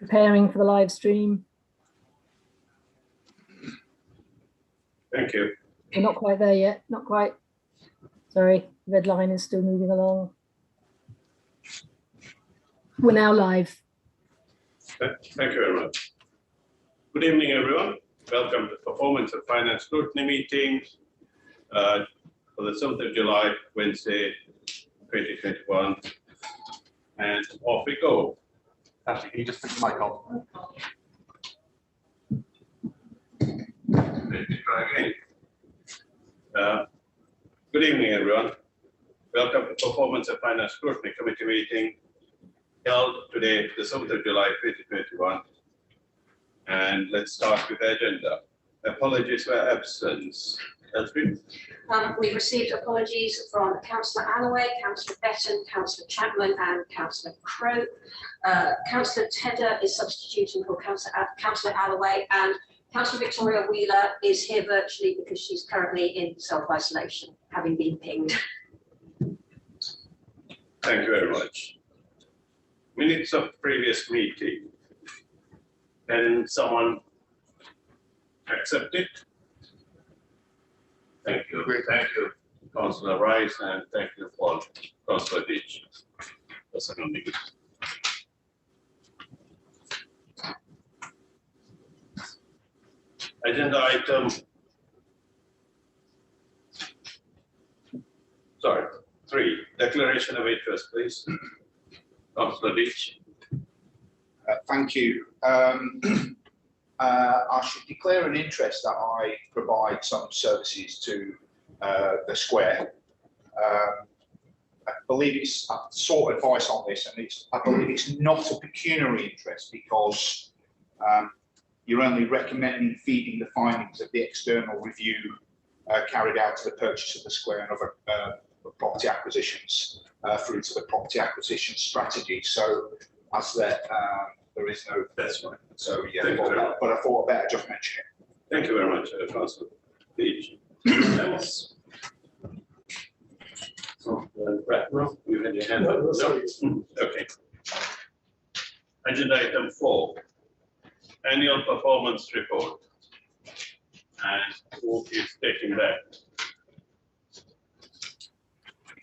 preparing for the live stream. Thank you. We're not quite there yet, not quite. Sorry, the red line is still moving along. We're now live. Thank you very much. Good evening, everyone. Welcome to Performance and Finance Scrutiny meeting for the 7th of July, Wednesday, 2021. And off we go. Ashley, can you just put your mic on? Let me try again. Good evening, everyone. Welcome to Performance and Finance Scrutiny Committee meeting held today, the 7th of July, 2021. And let's start with the agenda. Apologies for absence. We've received apologies from Councillor Alloway, Councillor Betton, Councillor Chapman and Councillor Crowe. Councillor Tedder is substituting for Councillor Alloway, and Councillor Victoria Wheeler is here virtually because she's currently in self-isolation, having been pinged. Thank you very much. Minutes of previous meeting. Can someone accept it? Thank you. Thank you, Councillor Rice, and thank you for Councillor Ditch. Agenda item. Sorry, 3. Declaration of interest, please. Councillor Ditch. Thank you. I should declare an interest that I provide some services to the square. I believe I've sought advice on this, and I believe it's not a pecuniary interest because you're only recommending feeding the findings of the external review carried out to the purchase of the square and other property acquisitions through to the property acquisition strategy. So as there is no. That's fine. So yeah, but I thought I better just mention it. Thank you very much, Councillor Ditch. Ratner, you had your hand up. No? Okay. Agenda item 4. Annual performance report. And who is taking that?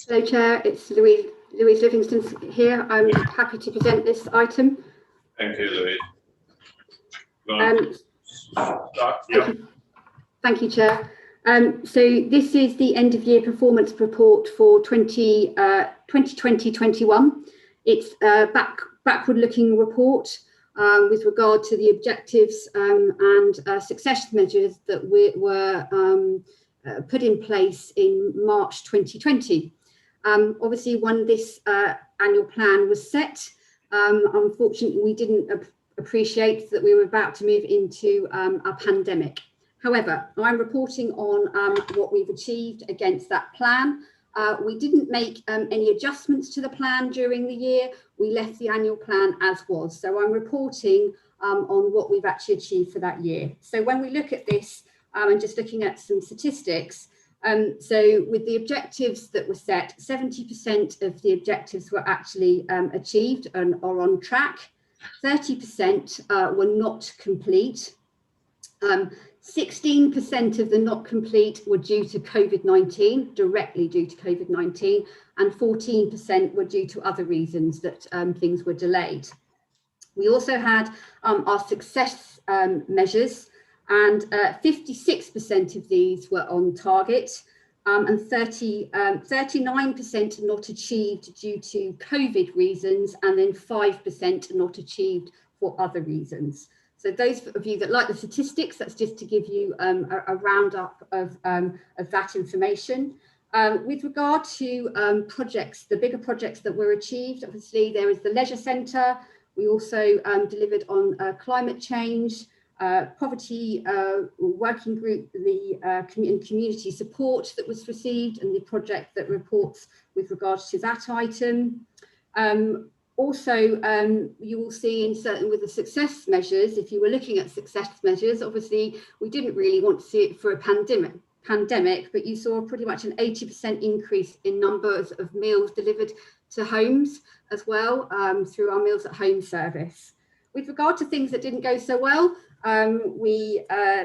Hello, Chair. It's Louise Livingston here. I'm happy to present this item. Thank you, Louise. Thank you, Chair. So this is the end of year performance report for 2020-21. It's a backward looking report with regard to the objectives and success measures that were put in place in March 2020. Obviously, when this annual plan was set, unfortunately, we didn't appreciate that we were about to move into a pandemic. However, I'm reporting on what we've achieved against that plan. We didn't make any adjustments to the plan during the year. We left the annual plan as was. So I'm reporting on what we've actually achieved for that year. So when we look at this, and just looking at some statistics, so with the objectives that were set, 70% of the objectives were actually achieved and are on track. 30% were not complete. 16% of the not complete were due to COVID-19, directly due to COVID-19, and 14% were due to other reasons that things were delayed. We also had our success measures, and 56% of these were on target, and 39% not achieved due to COVID reasons, and then 5% not achieved for other reasons. So those of you that like the statistics, that's just to give you a roundup of that information. With regard to projects, the bigger projects that were achieved, obviously there is the leisure centre. We also delivered on climate change, poverty working group, the community support that was received, and the project that reports with regards to that item. Also, you will see in certain with the success measures, if you were looking at success measures, obviously we didn't really want to see it for a pandemic, but you saw pretty much an 80% increase in numbers of meals delivered to homes as well through our Meals at Home service. With regard to things that didn't go so well, we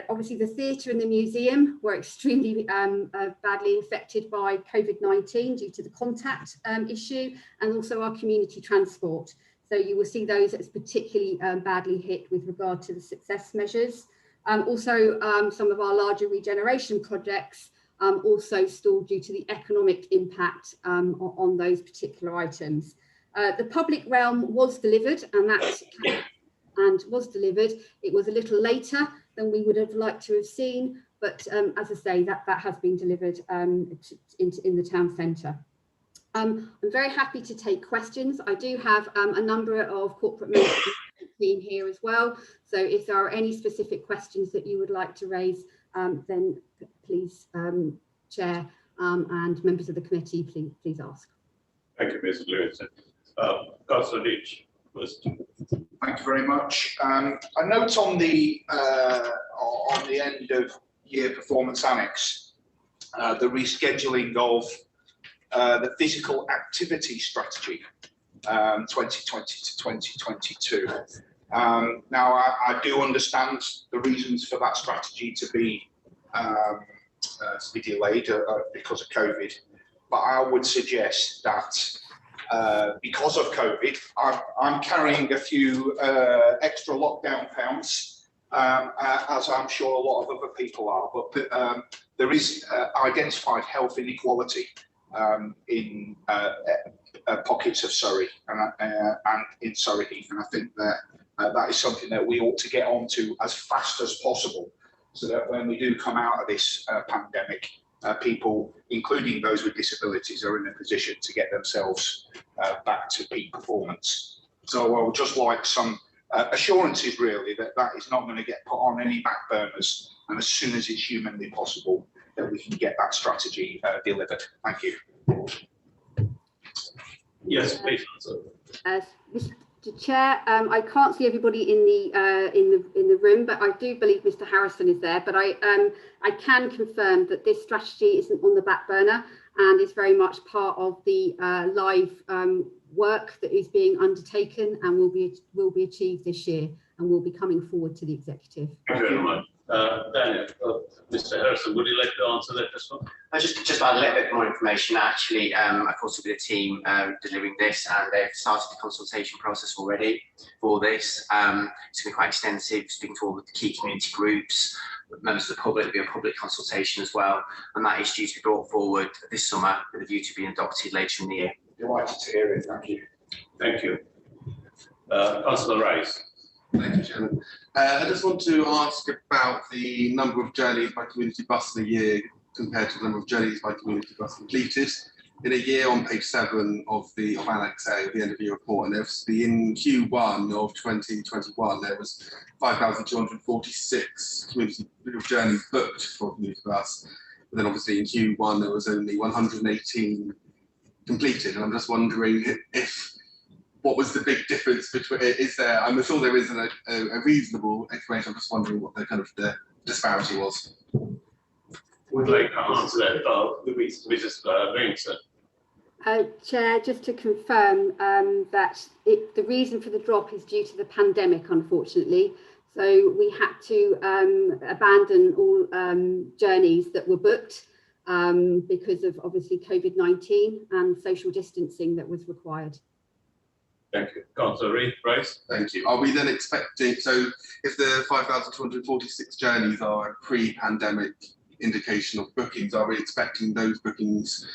obviously the theatre and the museum were extremely badly affected by COVID-19 due to the contact issue, and also our community transport. So you will see those as particularly badly hit with regard to the success measures. Also, some of our larger regeneration projects also stalled due to the economic impact on those particular items. The public realm was delivered, and was delivered. It was a little later than we would have liked to have seen, but as I say, that has been delivered in the town centre. I'm very happy to take questions. I do have a number of corporate members of the team here as well. So if there are any specific questions that you would like to raise, then please, Chair and members of the committee, please ask. Thank you, Mr. Lewinson. Councillor Leach, first. Thank you very much. A note on the end of year performance annex, the rescheduling of the physical activity strategy 2020 to 2022. Now, I do understand the reasons for that strategy to be delayed because of COVID, but I would suggest that because of COVID, I'm carrying a few extra lockdown pounds, as I'm sure a lot of other people are, but there is identified health inequality in pockets of Surrey and in Surrey Heath, and I think that that is something that we ought to get onto as fast as possible, so that when we do come out of this pandemic, people, including those with disabilities, are in a position to get themselves back to peak performance. So I would just like some assurances, really, that that is not going to get put on any back burners, and as soon as it's humanly possible, that we can get that strategy delivered. Thank you. Yes, please. Mr. Chair, I can't see everybody in the room, but I do believe Mr. Harrison is there. But I can confirm that this strategy isn't on the back burner and is very much part of the live work that is being undertaken and will be achieved this year and will be coming forward to the executive. Thank you very much. Daniel, Mr. Harrison, would you like to answer that as well? Just add a little bit more information. Actually, I've also been a team delivering this, and they've started the consultation process already for this. It's going to be quite extensive, speaking to all the key community groups, members of the public. There'll be a public consultation as well, and that is due to be brought forward this summer with a view to being adopted later in the year. Delighted to hear it. Thank you. Thank you. Councillor Rice. Thank you, Chairman. I just want to ask about the number of journeys by community bus in a year compared to the number of journeys by community bus completed in a year on page 7 of Annex A, the end of year report. And obviously in Q1 of 2021, there was 5,246 community journeys booked for community bus. But then obviously in Q1, there was only 118 completed. And I'm just wondering if what was the big difference between, is there, I'm sure there isn't a reasonable explanation, I'm just wondering what the kind of the disparity was. Would like to answer that, Mrs. Lewinson. Chair, just to confirm that the reason for the drop is due to the pandemic, unfortunately. So we had to abandon all journeys that were booked because of obviously COVID-19 and social distancing that was required. Thank you. Councillor Rice. Thank you. Are we then expecting, so if the 5,246 journeys are a pre-pandemic indication of bookings, are we expecting those bookings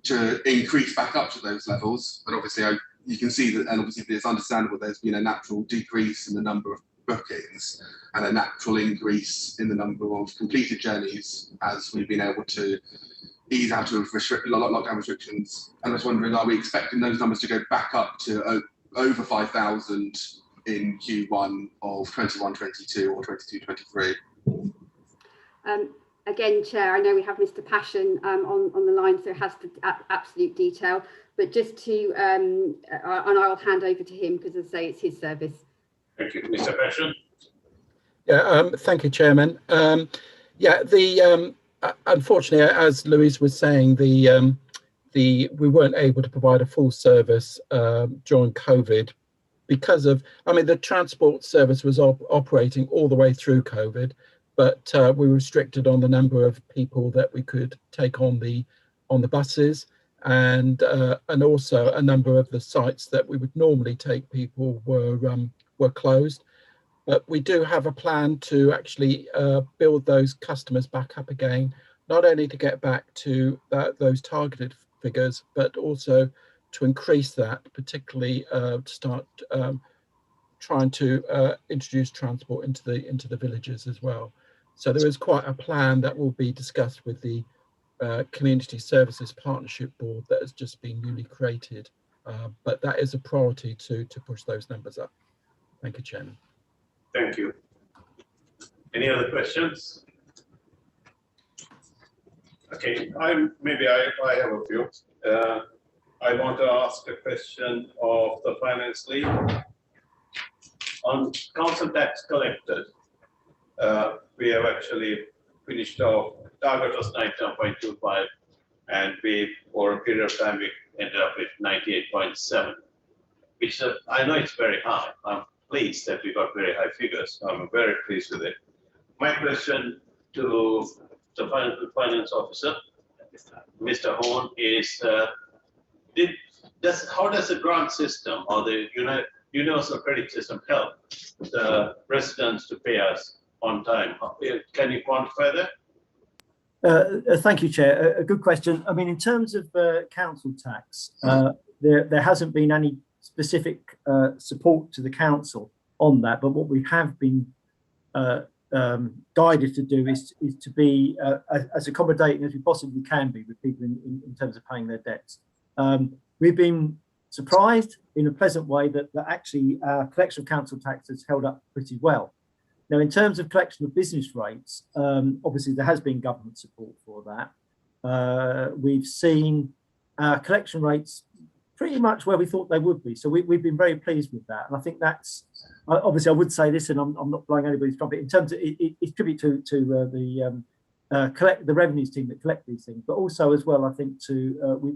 to increase back up to those levels? But obviously you can see that, and obviously it's understandable, there's been a natural decrease in the number of bookings and a natural increase in the number of completed journeys as we've been able to ease out of lockdown restrictions. And I was wondering, are we expecting those numbers to go back up to over 5,000 in Q1 of 21-22 or 22-23? Again, Chair, I know we have Mr. Passion on the line, so it has the absolute detail, but just to, and I'll hand over to him because, as I say, it's his service. Thank you. Mr. Passion. Yeah, thank you, Chairman. Yeah, unfortunately, as Louise was saying, we weren't able to provide a full service during COVID because of, I mean, the transport service was operating all the way through COVID, but we were restricted on the number of people that we could take on the buses, and also a number of the sites that we would normally take people were closed. But we do have a plan to actually build those customers back up again, not only to get back to those targeted figures, but also to increase that, particularly to start trying to introduce transport into the villages as well. So there is quite a plan that will be discussed with the Community Services Partnership Board that has just been newly created. But that is a priority to push those numbers up. Thank you, Chairman. Thank you. Any other questions? Okay, I have a few. I want to ask a question of the finance lead on council tax collected. We have actually finished our target was 99.25, and we, for a period of time, we ended up with 98.7, which I know it's very high. I'm pleased that we got very high figures. I'm very pleased with it. My question to the finance officer, Mr. Horn, is how does the grant system or the universal credit system help the residents to pay us on time? Can you quantify that? Thank you, Chair. A good question. I mean, in terms of council tax, there hasn't been any specific support to the council on that, but what we have been guided to do is to be as accommodating as we possibly can be with people in terms of paying their debts. We've been surprised in a pleasant way that actually our collection of council tax has held up pretty well. Now, in terms of collection of business rates, obviously there has been government support for that. We've seen our collection rates pretty much where we thought they would be. So we've been very pleased with that. And I think that's, obviously I would say this, and I'm not blowing anybody's trumpet, in terms of it's tribute to the revenues team that collect these things, but also as well, I think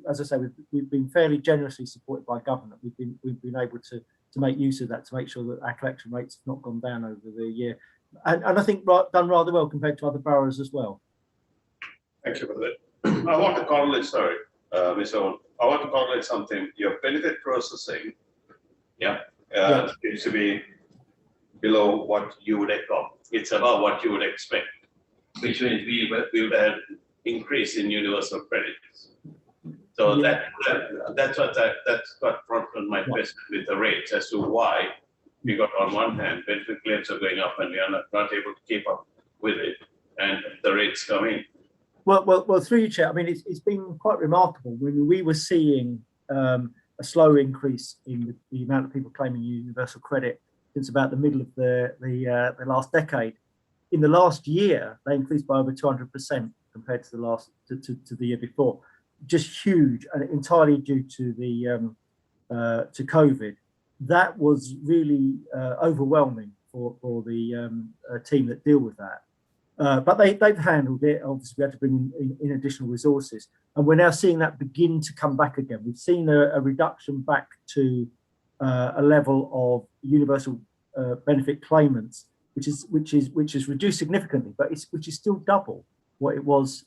as I say, we've been fairly generously supported by government. We've been able to make use of that to make sure that our collection rates have not gone down over the year. And I think done rather well compared to other boroughs as well. Thank you for that. I want to correlate, sorry, Mr. Owen. I want to correlate something. Your benefit processing, seems to be below what you would expect. It's above what you would expect, which means we would have increase in universal credits. So that's what prompted my question with the rates as to why we got, on one hand, benefit claims are going up and we are not able to keep up with it, and the rates come in. Well, through you, Chair, I mean, it's been quite remarkable. When we were seeing a slow increase in the amount of people claiming universal credit since about the middle of the last decade. In the last year, they increased by over 200% compared to the year before. Just huge, and entirely due to to COVID. That was really overwhelming for the team that deal with that. But they've handled it. Obviously, we had to bring in additional resources, and we're now seeing that begin to come back again. We've seen a reduction back to a level of universal benefit claimants, which is reduced significantly, but which is still double what it was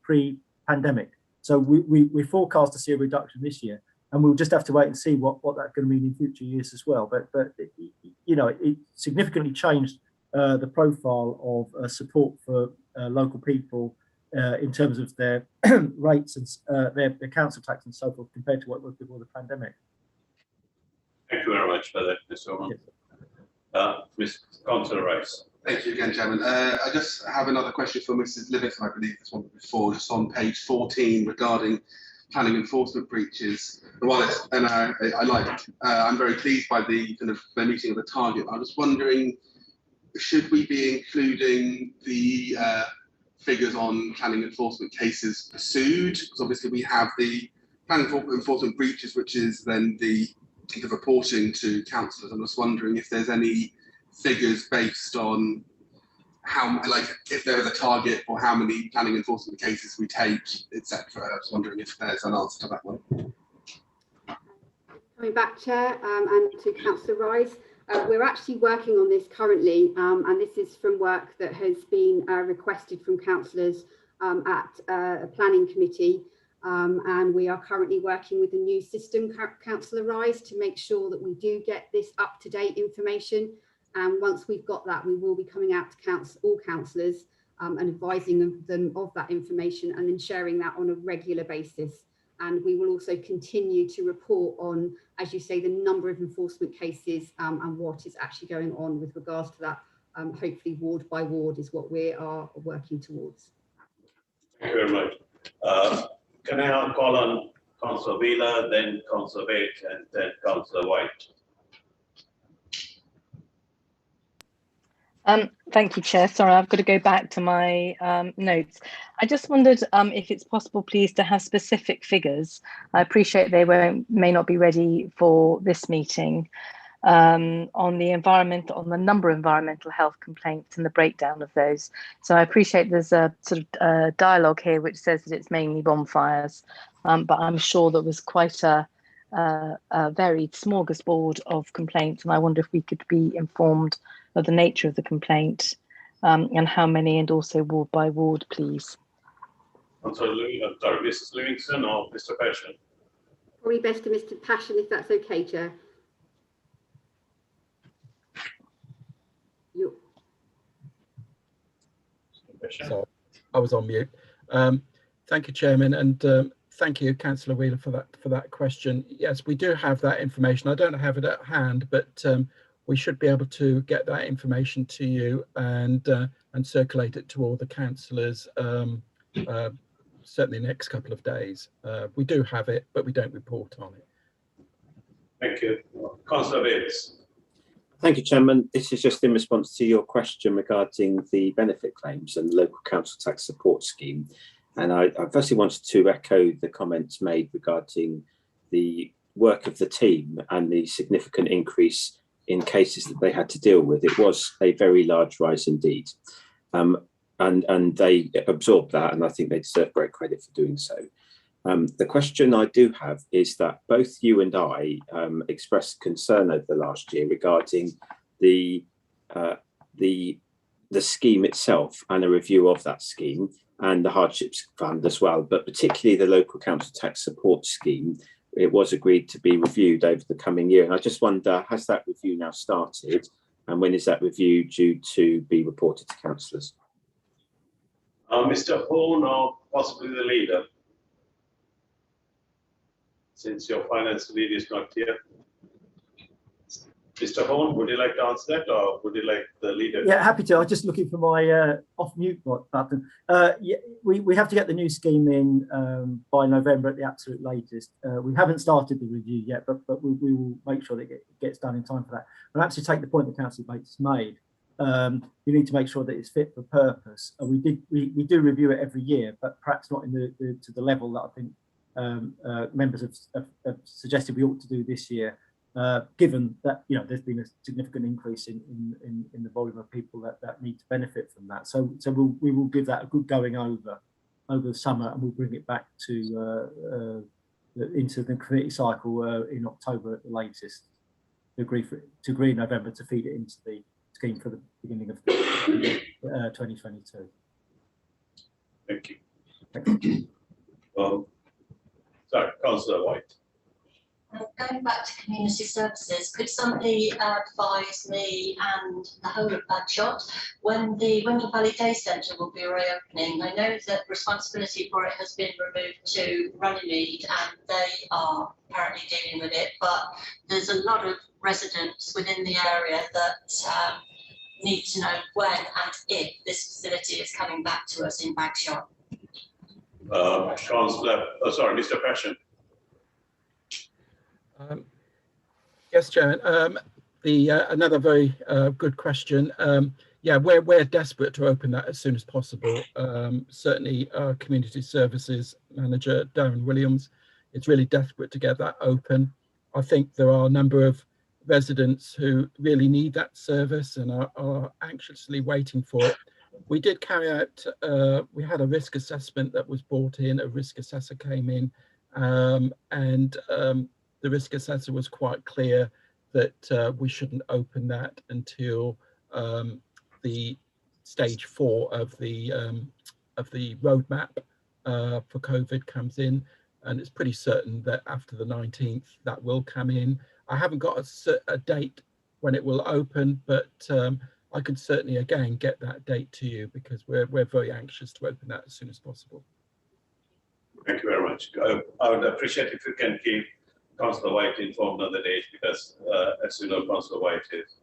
pre-pandemic. So we forecast to see a reduction this year, and we'll just have to wait and see what that's going to mean in future years as well. But it significantly changed the profile of support for local people in terms of their rates and their council tax and so forth compared to what it was before the pandemic. Thank you very much for that, Mr. Owen. Mr. Councillor Rice. Thank you again, Chairman. I just have another question for Mrs. Livingston. I believe this one before, just on page 14 regarding planning enforcement breaches. While it's, and I'm very pleased by the kind of meeting of the target. I was wondering, should we be including the figures on planning enforcement cases pursued? Because obviously we have the planning enforcement breaches, which is then the reporting to councillors. I'm just wondering if there's any figures based on how, like, if there is a target for how many planning enforcement cases we take, etc. I was wondering if there's an answer to that one. Coming back, Chair, and to Councillor Rise, we're actually working on this currently, and this is from work that has been requested from councillors at a planning committee, and we are currently working with a new system, Councillor Rise, to make sure that we do get this up-to-date information. And once we've got that, we will be coming out to all councillors and advising them of that information and then sharing that on a regular basis. And we will also continue to report on, as you say, the number of enforcement cases and what is actually going on with regards to that. Hopefully ward by ward is what we are working towards. Thank you very much. Can I now call on Councillor Wheeler, then Councillor Bate, and then Councillor White? Thank you, Chair. Sorry, I've got to go back to my notes. I just wondered if it's possible, please, to have specific figures. I appreciate they may not be ready for this meeting on the number of environmental health complaints and the breakdown of those. So I appreciate there's a sort of dialogue here which says that it's mainly bonfires, but I'm sure there was quite a varied smorgasbord of complaints, and I wonder if we could be informed of the nature of the complaint and how many, and also ward by ward, please. Mrs. Livingston or Mr. Passion? Probably best to Mr. Passion, if that's okay, Chair. So I was on mute. Thank you, Chairman, and thank you, Councillor Wheeler, for that question. Yes, we do have that information. I don't have it at hand, but we should be able to get that information to you and circulate it to all the councillors certainly the next couple of days. We do have it, but we don't report on it. Thank you. Councillor Bates. Thank you, Chairman. This is just in response to your question regarding the benefit claims and local council tax support scheme. And I firstly wanted to echo the comments made regarding the work of the team and the significant increase in cases that they had to deal with. It was a very large rise indeed. And they absorbed that, and I think they deserve great credit for doing so. The question I do have is that both you and I expressed concern over the last year regarding the scheme itself and a review of that scheme and the hardships fund as well, but particularly the local council tax support scheme. It was agreed to be reviewed over the coming year, and I just wonder, has that review now started, and when is that review due to be reported to councillors? Mr. Horn, or possibly the leader, since your finance lead is not here. Mr. Horn, would you like to answer that, or would you like the leader? Yeah, happy to. I was just looking for my off mute button. Yeah, we have to get the new scheme in by November at the absolute latest. We haven't started the review yet, but we will make sure that it gets done in time for that. But actually take the point that Councillor Bates has made. You need to make sure that it's fit for purpose. And we do review it every year, but perhaps not in to the level that I think members have suggested we ought to do this year. Given that there's been a significant increase in the volume of people that need to benefit from that, so we will give that a good going over the summer, and we'll bring it back to into the committee cycle in October at the latest, to agree in November to feed it into the scheme for the beginning of 2022. Thank you. Thank you. Sorry, Councillor White. Going back to community services, could somebody advise me and the whole of Bagshot when the Windle Valley Day Centre will be reopening? I know that responsibility for it has been removed to Runnymede, and they are apparently dealing with it, but there's a lot of residents within the area that need to know when and if this facility is coming back to us in Bagshot. Councillor, Mr. Passion. Yes, Chairman. Another very good question. Yeah, we're desperate to open that as soon as possible. Certainly, our community services manager, Darren Williams, is really desperate to get that open. I think there are a number of residents who really need that service and are anxiously waiting for it. We did carry out, we had a risk assessment that was brought in, a risk assessor came in, and the risk assessor was quite clear that we shouldn't open that until the stage 4 of the roadmap for COVID comes in, and it's pretty certain that after the 19th that will come in. I haven't got a date when it will open, but I can certainly again get that date to you, because we're very anxious to open that as soon as possible. Thank you very much. I would appreciate if you can keep Councillor White informed on the date, because as you know, Councillor White is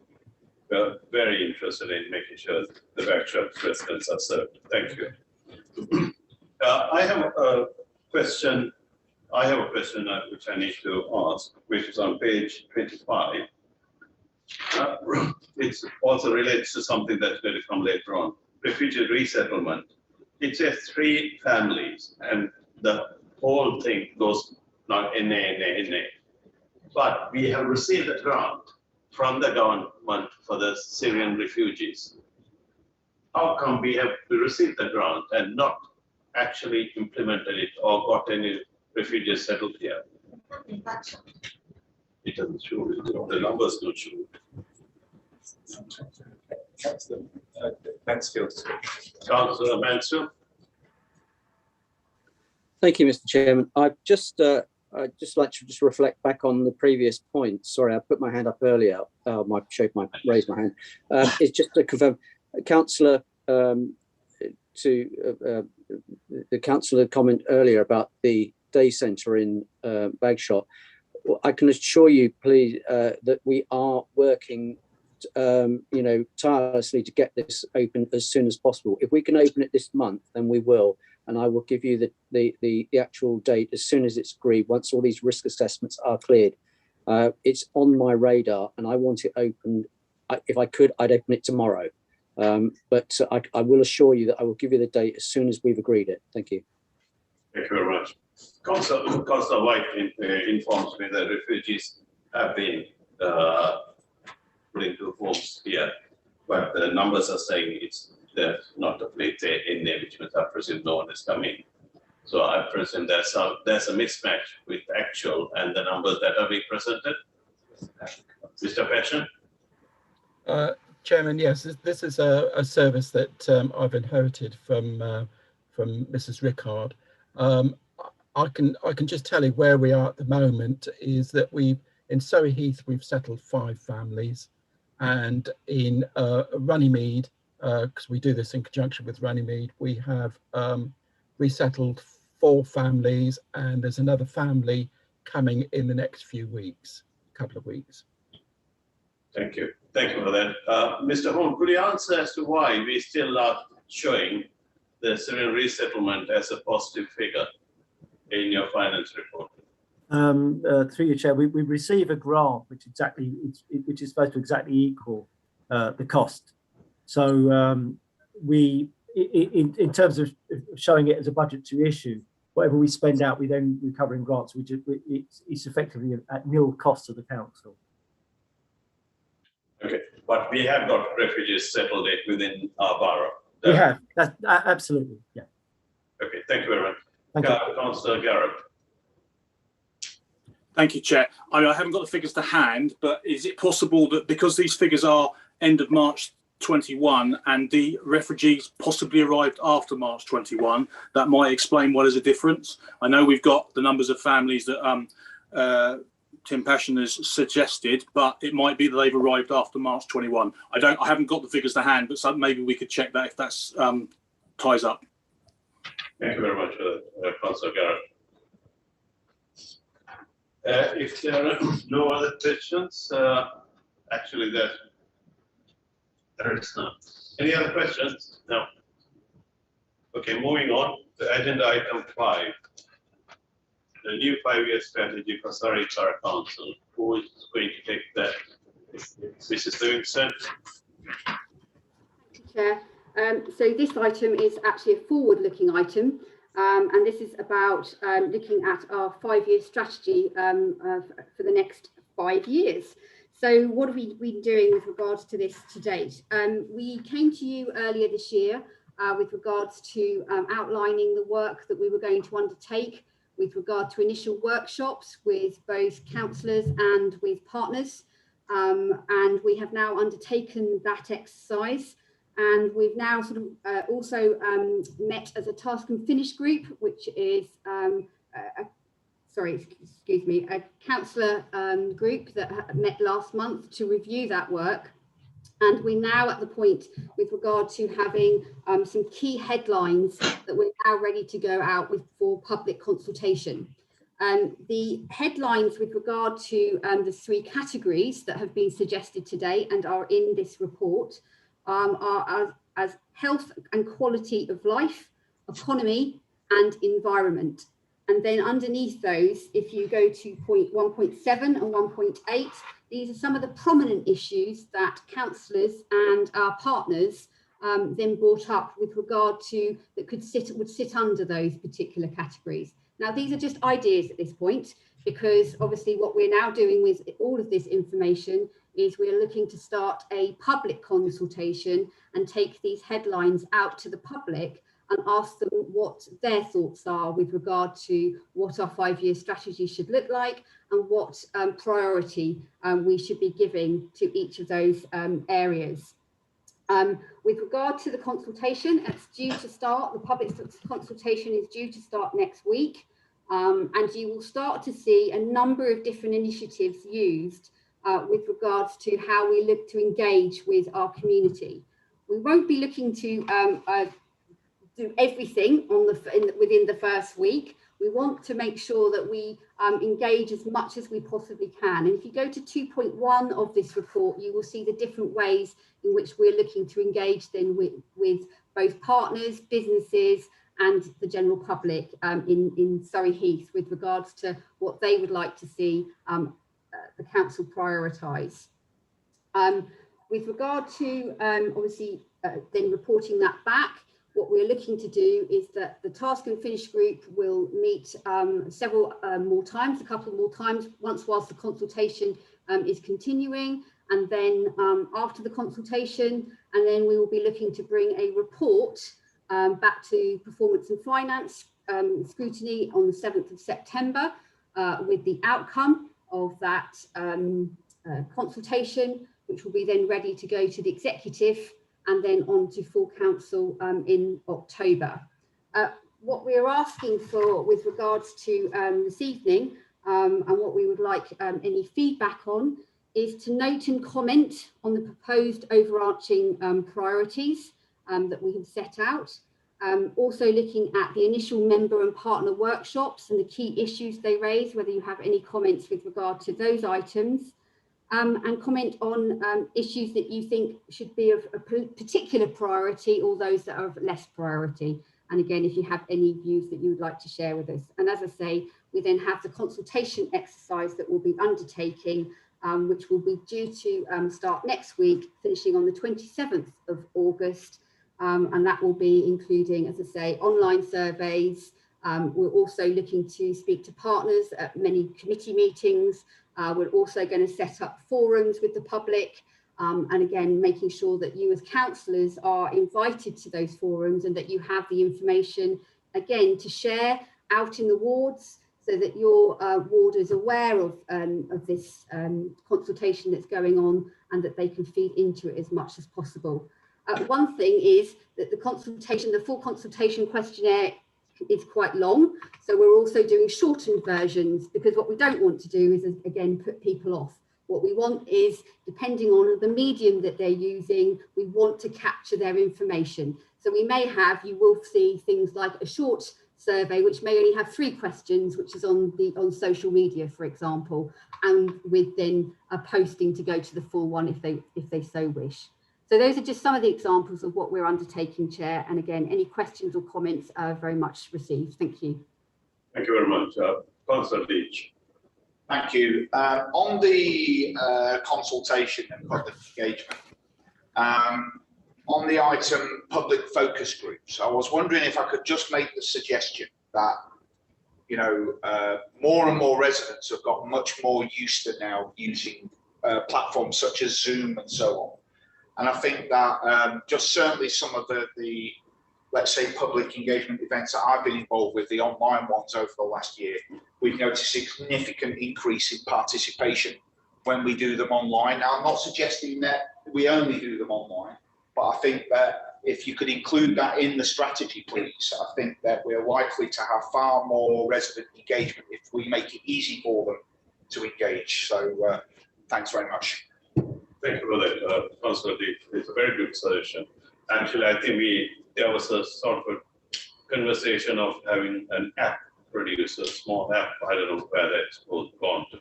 very interested in making sure the workshop residents are served. Thank you. I have a question. Which I need to ask, which is on page 25. It also relates to something that's going to come later on. Refugee resettlement. It says 3 families, and the whole thing goes now NA. But we have received a grant from the government for the Syrian refugees. How come we received the grant and not actually implemented it or got any refugees settled here? It doesn't show it. The numbers don't show it. Mansfield. Councillor Mansfield. Thank you, Mr. Chairman. I'd just like to reflect back on the previous point. Sorry, I put my hand up earlier. Raised my hand. It's just to confirm, Councillor, the councillor comment earlier about the day centre in Bagshot. I can assure you, please, that we are working, tirelessly to get this open as soon as possible. If we can open it this month, then we will, and I will give you the actual date as soon as it's agreed. Once all these risk assessments are cleared, it's on my radar, and I want it opened. If I could, I'd open it tomorrow. But I will assure you that I will give you the date as soon as we've agreed it. Thank you. Thank you very much. Councillor White informs me that refugees have been put into homes here, but the numbers are saying there's not a place there in there, which means I presume no one is coming. So I presume there's a mismatch with actual and the numbers that are being presented. Mr. Passion. Chairman, yes, this is a service that I've inherited from Mrs. Rickard. I can just tell you where we are at the moment is that in Surrey Heath we've settled 5 families, and in Runnymede, because we do this in conjunction with Runnymede, we have resettled 4 families, and there's another family coming in the next couple of weeks. Thank you. Thank you for that. Mr. Holm, could you answer as to why we still are showing the Syrian resettlement as a positive figure in your finance report? Through your chair, we receive a grant which is supposed to exactly equal the cost. So in terms of showing it as a budgetary issue, whatever we spend out, we then recover in grants, which it's effectively at nil cost to the council. Okay, but we have got refugees settled within our borough. We have, that's absolutely, yeah. Okay, thank you very much. Thank you. Councillor Garrett. Thank you, Chair. I haven't got the figures to hand, but is it possible that because these figures are end of March 21 and the refugees possibly arrived after March 21, that might explain why there's a difference? I know we've got the numbers of families that Tim Passion has suggested, but it might be that they've arrived after March 21. I haven't got the figures to hand, but maybe we could check that if that's ties up. Thank you very much, Councillor Garrett. If there are no other questions, actually there is none. Any other questions? No. Okay, moving on to agenda item 5. The new 5-year strategy for Surrey Borough Council. Who is going to take that? Mrs. Livingston. Thank you, Chair. So this item is actually a forward-looking item, and this is about looking at our 5-year strategy for the next 5 years. So what have we been doing with regards to this to date? We came to you earlier this year with regards to outlining the work that we were going to undertake with regard to initial workshops with both councillors and with partners. And we have now undertaken that exercise. And we've now sort of also met as a task and finish group, which is a councillor group that met last month to review that work. And we're now at the point with regard to having some key headlines that we're now ready to go out with for public consultation. The headlines with regard to the 3 categories that have been suggested today and are in this report are as health and quality of life, economy and environment. And then underneath those, if you go to point 1.7 and 1.8, these are some of the prominent issues that councillors and our partners then brought up with regard to that would sit under those particular categories. Now, these are just ideas at this point, because obviously what we're now doing with all of this information is we're looking to start a public consultation and take these headlines out to the public and ask them what their thoughts are with regard to what our 5-year strategy should look like and what priority we should be giving to each of those areas. With regard to the consultation, it's due to start, the public consultation is due to start next week, and you will start to see a number of different initiatives used with regards to how we look to engage with our community. We won't be looking to do everything on within the first week. We want to make sure that we engage as much as we possibly can. And if you go to 2.1 of this report, you will see the different ways in which we're looking to engage then with both partners, businesses and the general public in Surrey Heath with regards to what they would like to see the council prioritise. With regard to obviously then reporting that back, what we're looking to do is that the task and finish group will meet several more times, a couple more times, whilst the consultation is continuing, and then after the consultation, and then we will be looking to bring a report back to Performance and Finance scrutiny on the 7th of September with the outcome of that consultation, which will be then ready to go to the executive and then on to full council in October. What we are asking for with regards to this evening and what we would like any feedback on is to note and comment on the proposed overarching priorities that we have set out. Also looking at the initial member and partner workshops and the key issues they raise, whether you have any comments with regard to those items. And comment on issues that you think should be of a particular priority or those that are of less priority. And again, if you have any views that you would like to share with us. And as I say, we then have the consultation exercise that we'll be undertaking, which will be due to start next week, finishing on the 27th of August. And that will be including, as I say, online surveys. We're also looking to speak to partners at many committee meetings. We're also going to set up forums with the public and again, making sure that you as councillors are invited to those forums and that you have the information, again, to share out in the wards so that your ward is aware of this consultation that's going on and that they can feed into it as much as possible. One thing is that the consultation, the full consultation questionnaire is quite long, so we're also doing shortened versions because what we don't want to do is again put people off. What we want is, depending on the medium that they're using, we want to capture their information. So we may have, you will see things like a short survey which may only have 3 questions, which is on social media, for example, and with then a posting to go to the full one if they so wish. So those are just some of the examples of what we're undertaking, Chair. And again, any questions or comments are very much received. Thank you. Thank you very much. Councillor Leach. Thank you. On the consultation and public engagement, on the item public focus groups, I was wondering if I could just make the suggestion that, you know, more and more residents have got much more used to now using platforms such as Zoom and so on. And I think that just certainly some of the let's say, public engagement events that I've been involved with, the online ones over the last year, we've noticed a significant increase in participation when we do them online. Now, I'm not suggesting that we only do them online, but I think that if you could include that in the strategy, please, I think that we're likely to have far more resident engagement if we make it easy for them to engage. So thanks very much. Thank you for that, Councillor Deep. It's a very good suggestion. Actually, I think there was a sort of a conversation of having an app produce, a small app. I don't know where that's gone to.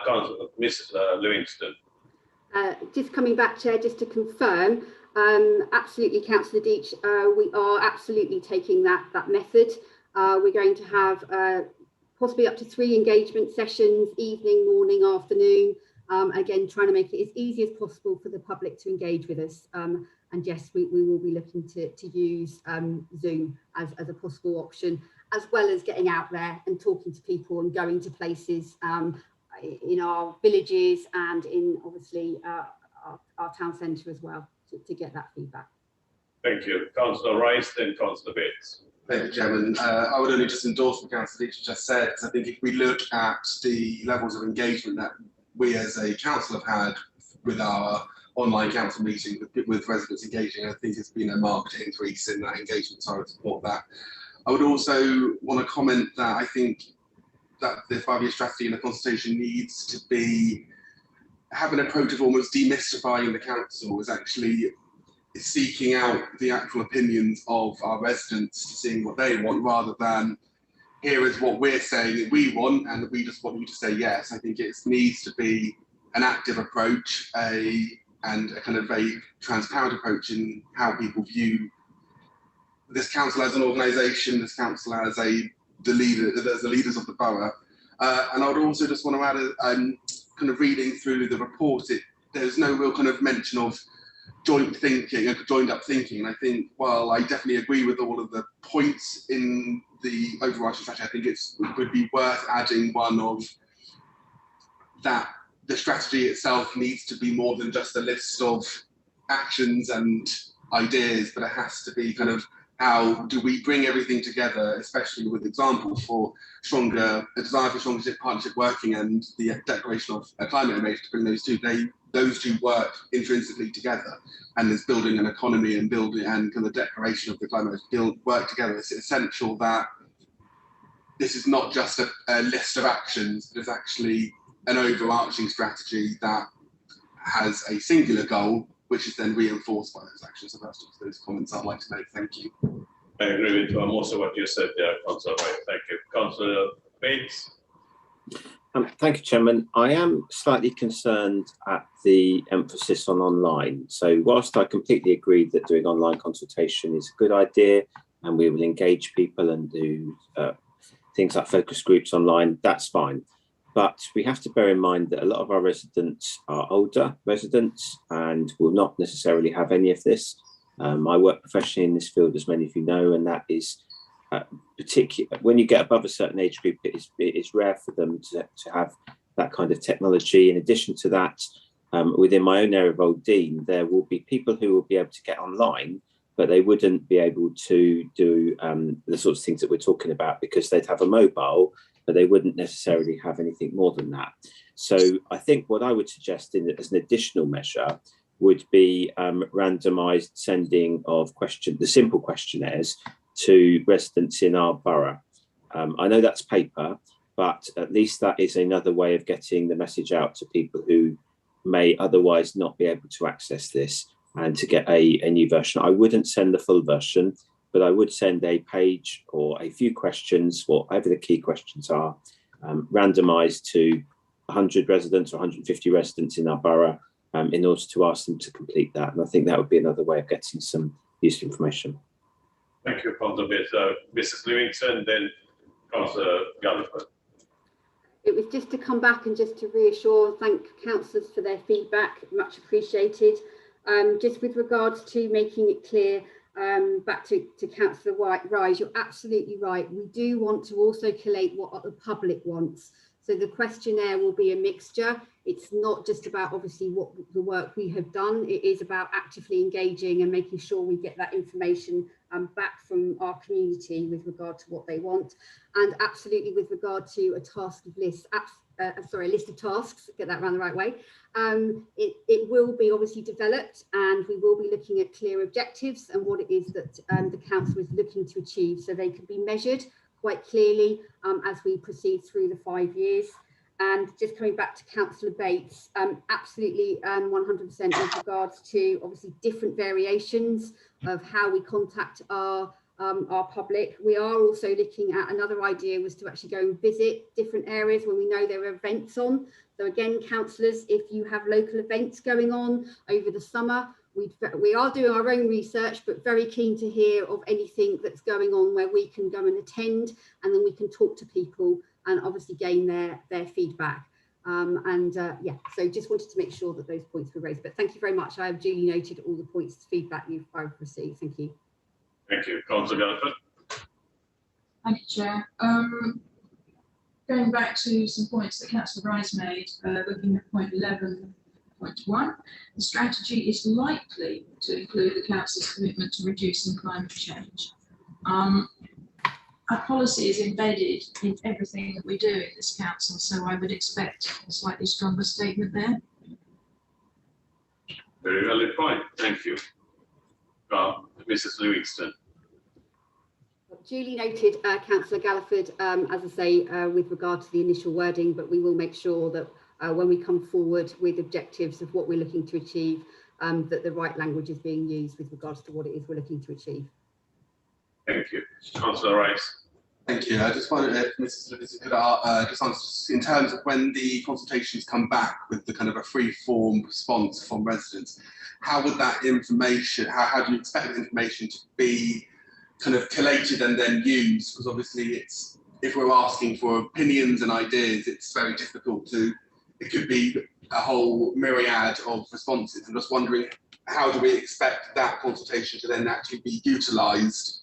Councillor, Mrs. Livingston. Just coming back, Chair, just to confirm, absolutely, Councillor Deach, we are absolutely taking that method. We're going to have possibly up to 3 engagement sessions, evening, morning, afternoon. Again, trying to make it as easy as possible for the public to engage with us. And yes, we will be looking to use Zoom as a possible option, as well as getting out there and talking to people and going to places in our villages and in obviously our town centre as well to get that feedback. Thank you. Councillor Rice, then Councillor Bates. Thank you, Chairman. I would only just endorse what Councillor Deach just said, because I think if we look at the levels of engagement that we as a council have had with our online council meeting with residents engaging, I think it's been a marked increase in that engagement, so I would support that. I would also want to comment that I think that the 5-year strategy and the consultation needs to have an approach of almost demystifying the council as actually seeking out the actual opinions of our residents, seeing what they want, rather than here is what we're saying that we want and we just want you to say yes. I think it needs to be an active approach and a kind of a transparent approach in how people view this council as an organisation, this council as the leaders of the borough. And I would also just want to add, kind of reading through the report, there's no real kind of mention of joint thinking, joined up thinking. And I think, while I definitely agree with all of the points in the overarching strategy, I think it would be worth adding one of that the strategy itself needs to be more than just a list of actions and ideas, but it has to be kind of how do we bring everything together, especially with examples for a desire for stronger partnership working and the declaration of a climate innovation, to bring those two work intrinsically together, and there's building an economy and kind of the declaration of the climate work together. It's essential that this is not just a list of actions, but it's actually an overarching strategy that has a singular goal, which is then reinforced by those actions. So that's just those comments I'd like to make. Thank you. I agree with most of what you said there, Councillor Wright. Thank you. Councillor Bates. Thank you, Chairman. I am slightly concerned at the emphasis on online. So whilst I completely agree that doing online consultation is a good idea and we will engage people and do things like focus groups online, that's fine. But we have to bear in mind that a lot of our residents are older residents and will not necessarily have any of this. I work professionally in this field, as many of you know, and that is particular. When you get above a certain age group, it is rare for them to have that kind of technology. In addition to that, within my own area of Old Dean, there will be people who will be able to get online, but they wouldn't be able to do the sorts of things that we're talking about, because they'd have a mobile, but they wouldn't necessarily have anything more than that. So I think what I would suggest as an additional measure would be randomised sending of the simple questionnaires to residents in our borough. I know that's paper, but at least that is another way of getting the message out to people who may otherwise not be able to access this, and to get a new version. I wouldn't send the full version, but I would send a page or a few questions, whatever the key questions are, randomised to 100 residents or 150 residents in our borough, in order to ask them to complete that. And I think that would be another way of getting some useful information. Thank you, Councillor Bates. Mrs. Livingston, then Councillor Gallagher. It was just to come back and just to reassure, thank councillors for their feedback, much appreciated. Just with regards to making it clear, back to Councillor Rise, you're absolutely right. We do want to also collate what the public wants. So the questionnaire will be a mixture. It's not just about obviously what the work we have done. It is about actively engaging and making sure we get that information back from our community with regard to what they want, and absolutely with regard to a task list, a list of tasks, get that around the right way. It will be obviously developed, and we will be looking at clear objectives and what it is that the council is looking to achieve, so they can be measured quite clearly as we proceed through the 5 years. And just coming back to Councillor Bates, absolutely 100% with regards to obviously different variations of how we contact our public. We are also looking at, another idea was to actually go and visit different areas when we know there are events on. So again, councillors, if you have local events going on over the summer, we are doing our own research, but very keen to hear of anything that's going on where we can go and attend, and then we can talk to people and obviously gain their feedback. Yeah, so just wanted to make sure that those points were raised. But thank you very much. I have duly noted all the points, feedback I've received. Thank you. Thank you. Councillor Gallagher. Thank you, Chair. Going back to some points that Councillor Rice made, looking at point 11.1, the strategy is likely to include the Council's commitment to reducing climate change. Our policy is embedded in everything that we do in this council, so I would expect a slightly stronger statement there. Very valid point. Thank you. Mrs. Livingston. Duly noted, Councillor Galliford, as I say, with regard to the initial wording, but we will make sure that when we come forward with objectives of what we're looking to achieve, that the right language is being used with regards to what it is we're looking to achieve. Thank you. Councillor Rice. Thank you. I just wondered if Mrs. Livingston could just answer in terms of when the consultations come back with the kind of a free-form response from residents, how would that information, how do you expect the information to be kind of collated and then used? Because obviously if we're asking for opinions and ideas, it's very difficult to, it could be a whole myriad of responses. I'm just wondering, how do we expect that consultation to then actually be utilised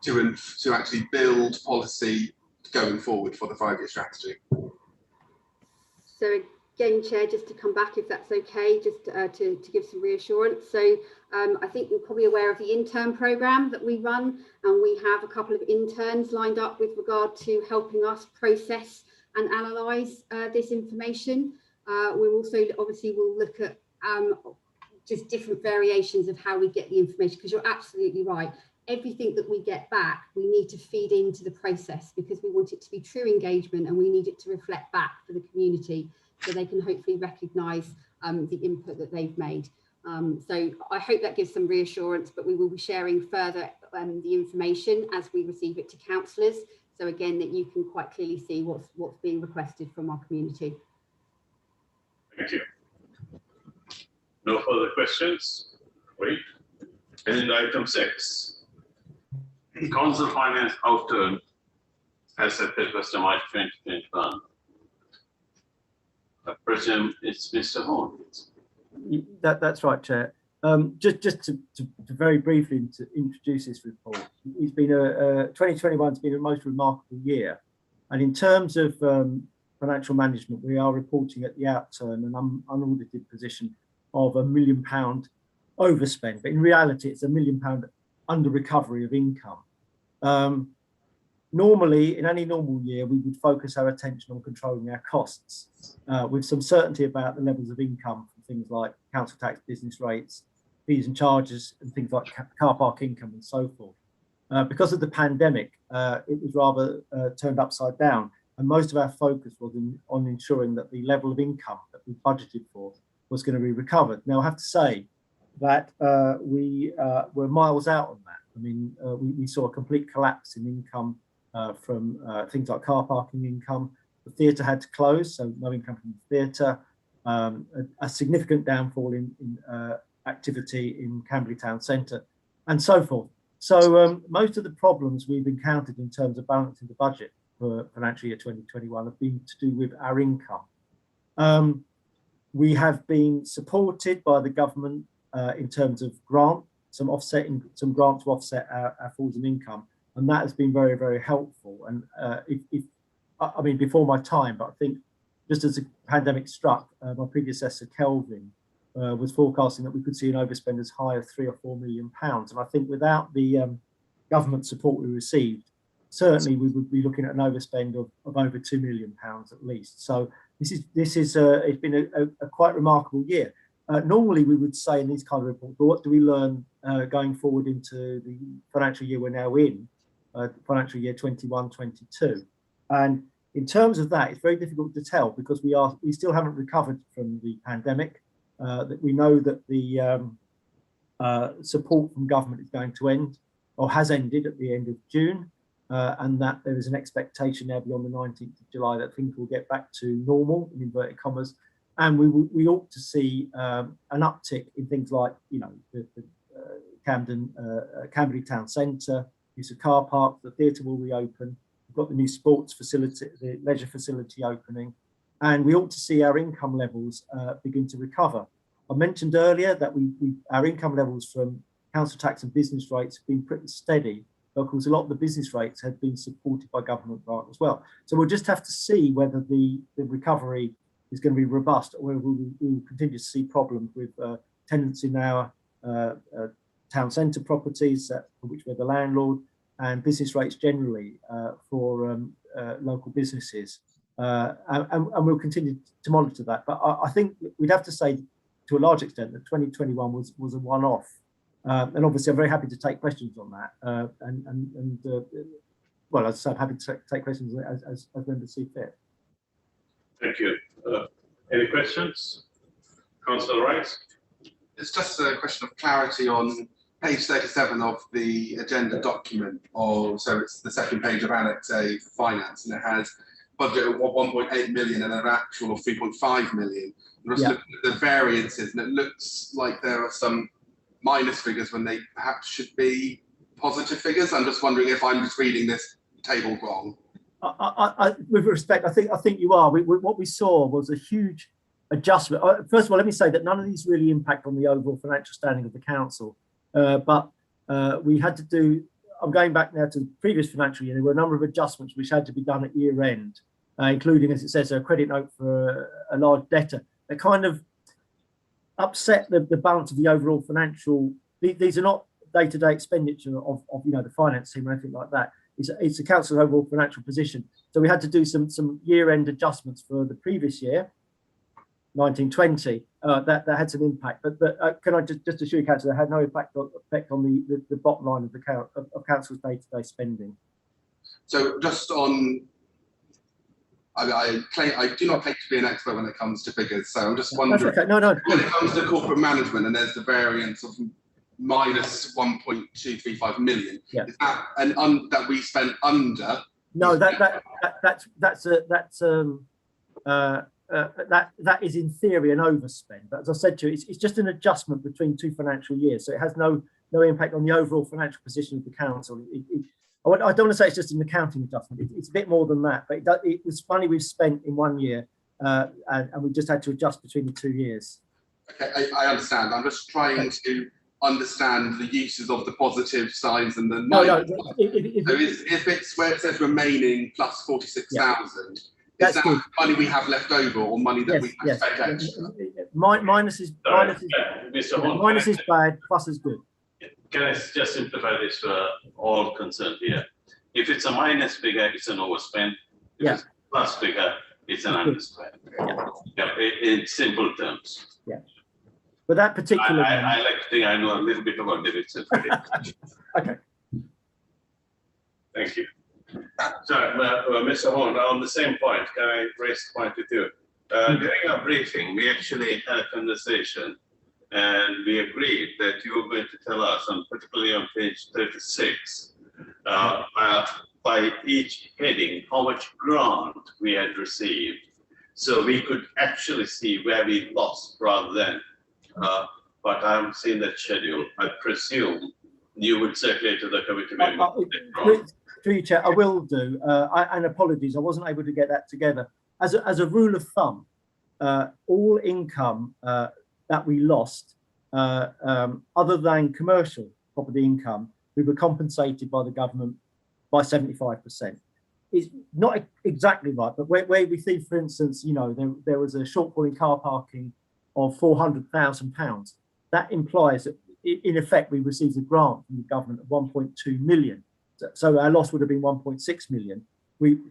to actually build policy going forward for the 5-year strategy? So again, Chair, just to come back, if that's okay, just to give some reassurance. So I think you're probably aware of the intern programme that we run, and we have a couple of interns lined up with regard to helping us process and analyse this information. We also obviously will look at just different variations of how we get the information, because you're absolutely right. Everything that we get back, we need to feed into the process, because we want it to be true engagement, and we need it to reflect back for the community so they can hopefully recognise the input that they've made. So I hope that gives some reassurance, but we will be sharing further the information as we receive it to councillors. So again, that you can quite clearly see what's being requested from our community. Thank you. No further questions? Wait. Agenda item 6. Council Finance outturn as at 31st March 2021. I presume it's Mr. Horn. That's right, Chair. Just to very briefly to introduce this report, it's been 2021 has been a most remarkable year, and in terms of financial management, we are reporting at the outturn an unaudited position of £1 million overspend, but in reality it's £1 million under recovery of income. Normally, in any normal year, we would focus our attention on controlling our costs with some certainty about the levels of income from things like council tax, business rates, fees and charges, and things like car park income and so forth. Because of the pandemic, it was rather turned upside down, and most of our focus was on ensuring that the level of income that we budgeted for was going to be recovered. Now, I have to say that we were miles out on that. I mean, we saw a complete collapse in income from things like car parking income. The theatre had to close, so no income from the theatre. A significant downfall in activity in Camberley Town Centre, and so forth. So most of the problems we've encountered in terms of balancing the budget for financial year 2021 have been to do with our income. We have been supported by the government in terms of grant, some grant to offset our falls in income, and that has been very, very helpful. And I mean, before my time, but I think just as the pandemic struck, my predecessor Kelvin was forecasting that we could see an overspend as high as £3 or £4 million. And I think without the government support we received, certainly we would be looking at an overspend of over £2 million at least. So this is it's been a quite remarkable year. Normally we would say in these kind of reports, but what do we learn going forward into the financial year we're now in, financial year 21-22? And in terms of that, it's very difficult to tell because we still haven't recovered from the pandemic. That we know that the support from government is going to end or has ended at the end of June, and that there is an expectation now beyond the 19th of July that things will get back to normal, in inverted commas, and we ought to see an uptick in things like, you know, the Camberley Town Centre, use of car parks, the theatre will reopen, we've got the new sports facility, the leisure facility opening, and we ought to see our income levels begin to recover. I mentioned earlier that our income levels from council tax and business rates have been pretty steady, but of course a lot of the business rates have been supported by government grant as well. So we'll just have to see whether the recovery is going to be robust, or whether we will continue to see problems with tenants in our town centre properties, for which we're the landlord, and business rates generally for local businesses. And we'll continue to monitor that. But I think we'd have to say to a large extent that 2021 was a one-off. And obviously I'm very happy to take questions on that. Well, as I said, I'm happy to take questions as members see fit. Thank you. Any questions? Councillor Rice? It's just a question of clarity on page 37 of the agenda document. So it's the second page of Annex A for finance, and it has budget of 1.8 million and an actual of 3.5 million. I'm just looking at the variances, and it looks like there are some minus figures when they perhaps should be positive figures. I'm just wondering if I'm just reading this table wrong. With respect, I think you are. What we saw was a huge adjustment. First of all, let me say that none of these really impact on the overall financial standing of the council. But we had to do, I'm going back now to the previous financial year, there were a number of adjustments which had to be done at year end, including, as it says, a credit note for a large debtor. That kind of upset the balance of the overall financial. These are not day-to-day expenditure of you know, the finance team or anything like that. It's the council's overall financial position. So we had to do some year-end adjustments for the previous year, 1920. That had some impact, but can I just assure you, council, it had no effect on the bottom line of council's day-to-day spending. So just on, I do not claim to be an expert when it comes to figures, so I'm just wondering. That's okay. No. When it comes to corporate management, and there's the variance of minus 1.235 million. Yeah. Is that that we spent under? No, that is in theory an overspend. But as I said to you, it's just an adjustment between two financial years, so it has no impact on the overall financial position of the council. I don't want to say it's just an accounting adjustment. It's a bit more than that, but it was money we've spent in 1 year, and we just had to adjust between the 2 years. Okay, I understand. I'm just trying to understand the uses of the positive signs and the no. So if it's where it says remaining plus 46,000, that's is that good. money we have left over, or money that we have spent extra? Minus is bad, plus is good. Can I just simplify this for all concerned here? If it's a minus figure, it's an overspend. If it's a plus figure, it's an underspend. Yeah, in simple terms. Yeah. But that particular I like to think I know a little bit about debits and credits. Okay. Thank you. So, Mr. Horn, on the same point, can I raise the point with you? During our briefing, we actually had a conversation, and we agreed that you were going to tell us, and particularly on page 36, by each heading, how much grant we had received, so we could actually see where we lost rather than. But I haven't seen that schedule. I presume you would circulate to the committee members. Through you, Chair, I will do. And apologies, I wasn't able to get that together. As a rule of thumb, all income that we lost, other than commercial property income, we were compensated by the government by 75%. It's not exactly right, but where we see, for instance, you know, there was a shortfall in car parking of £400,000. That implies that in effect, we received a grant from the government of 1.2 million. So our loss would have been 1.6 million.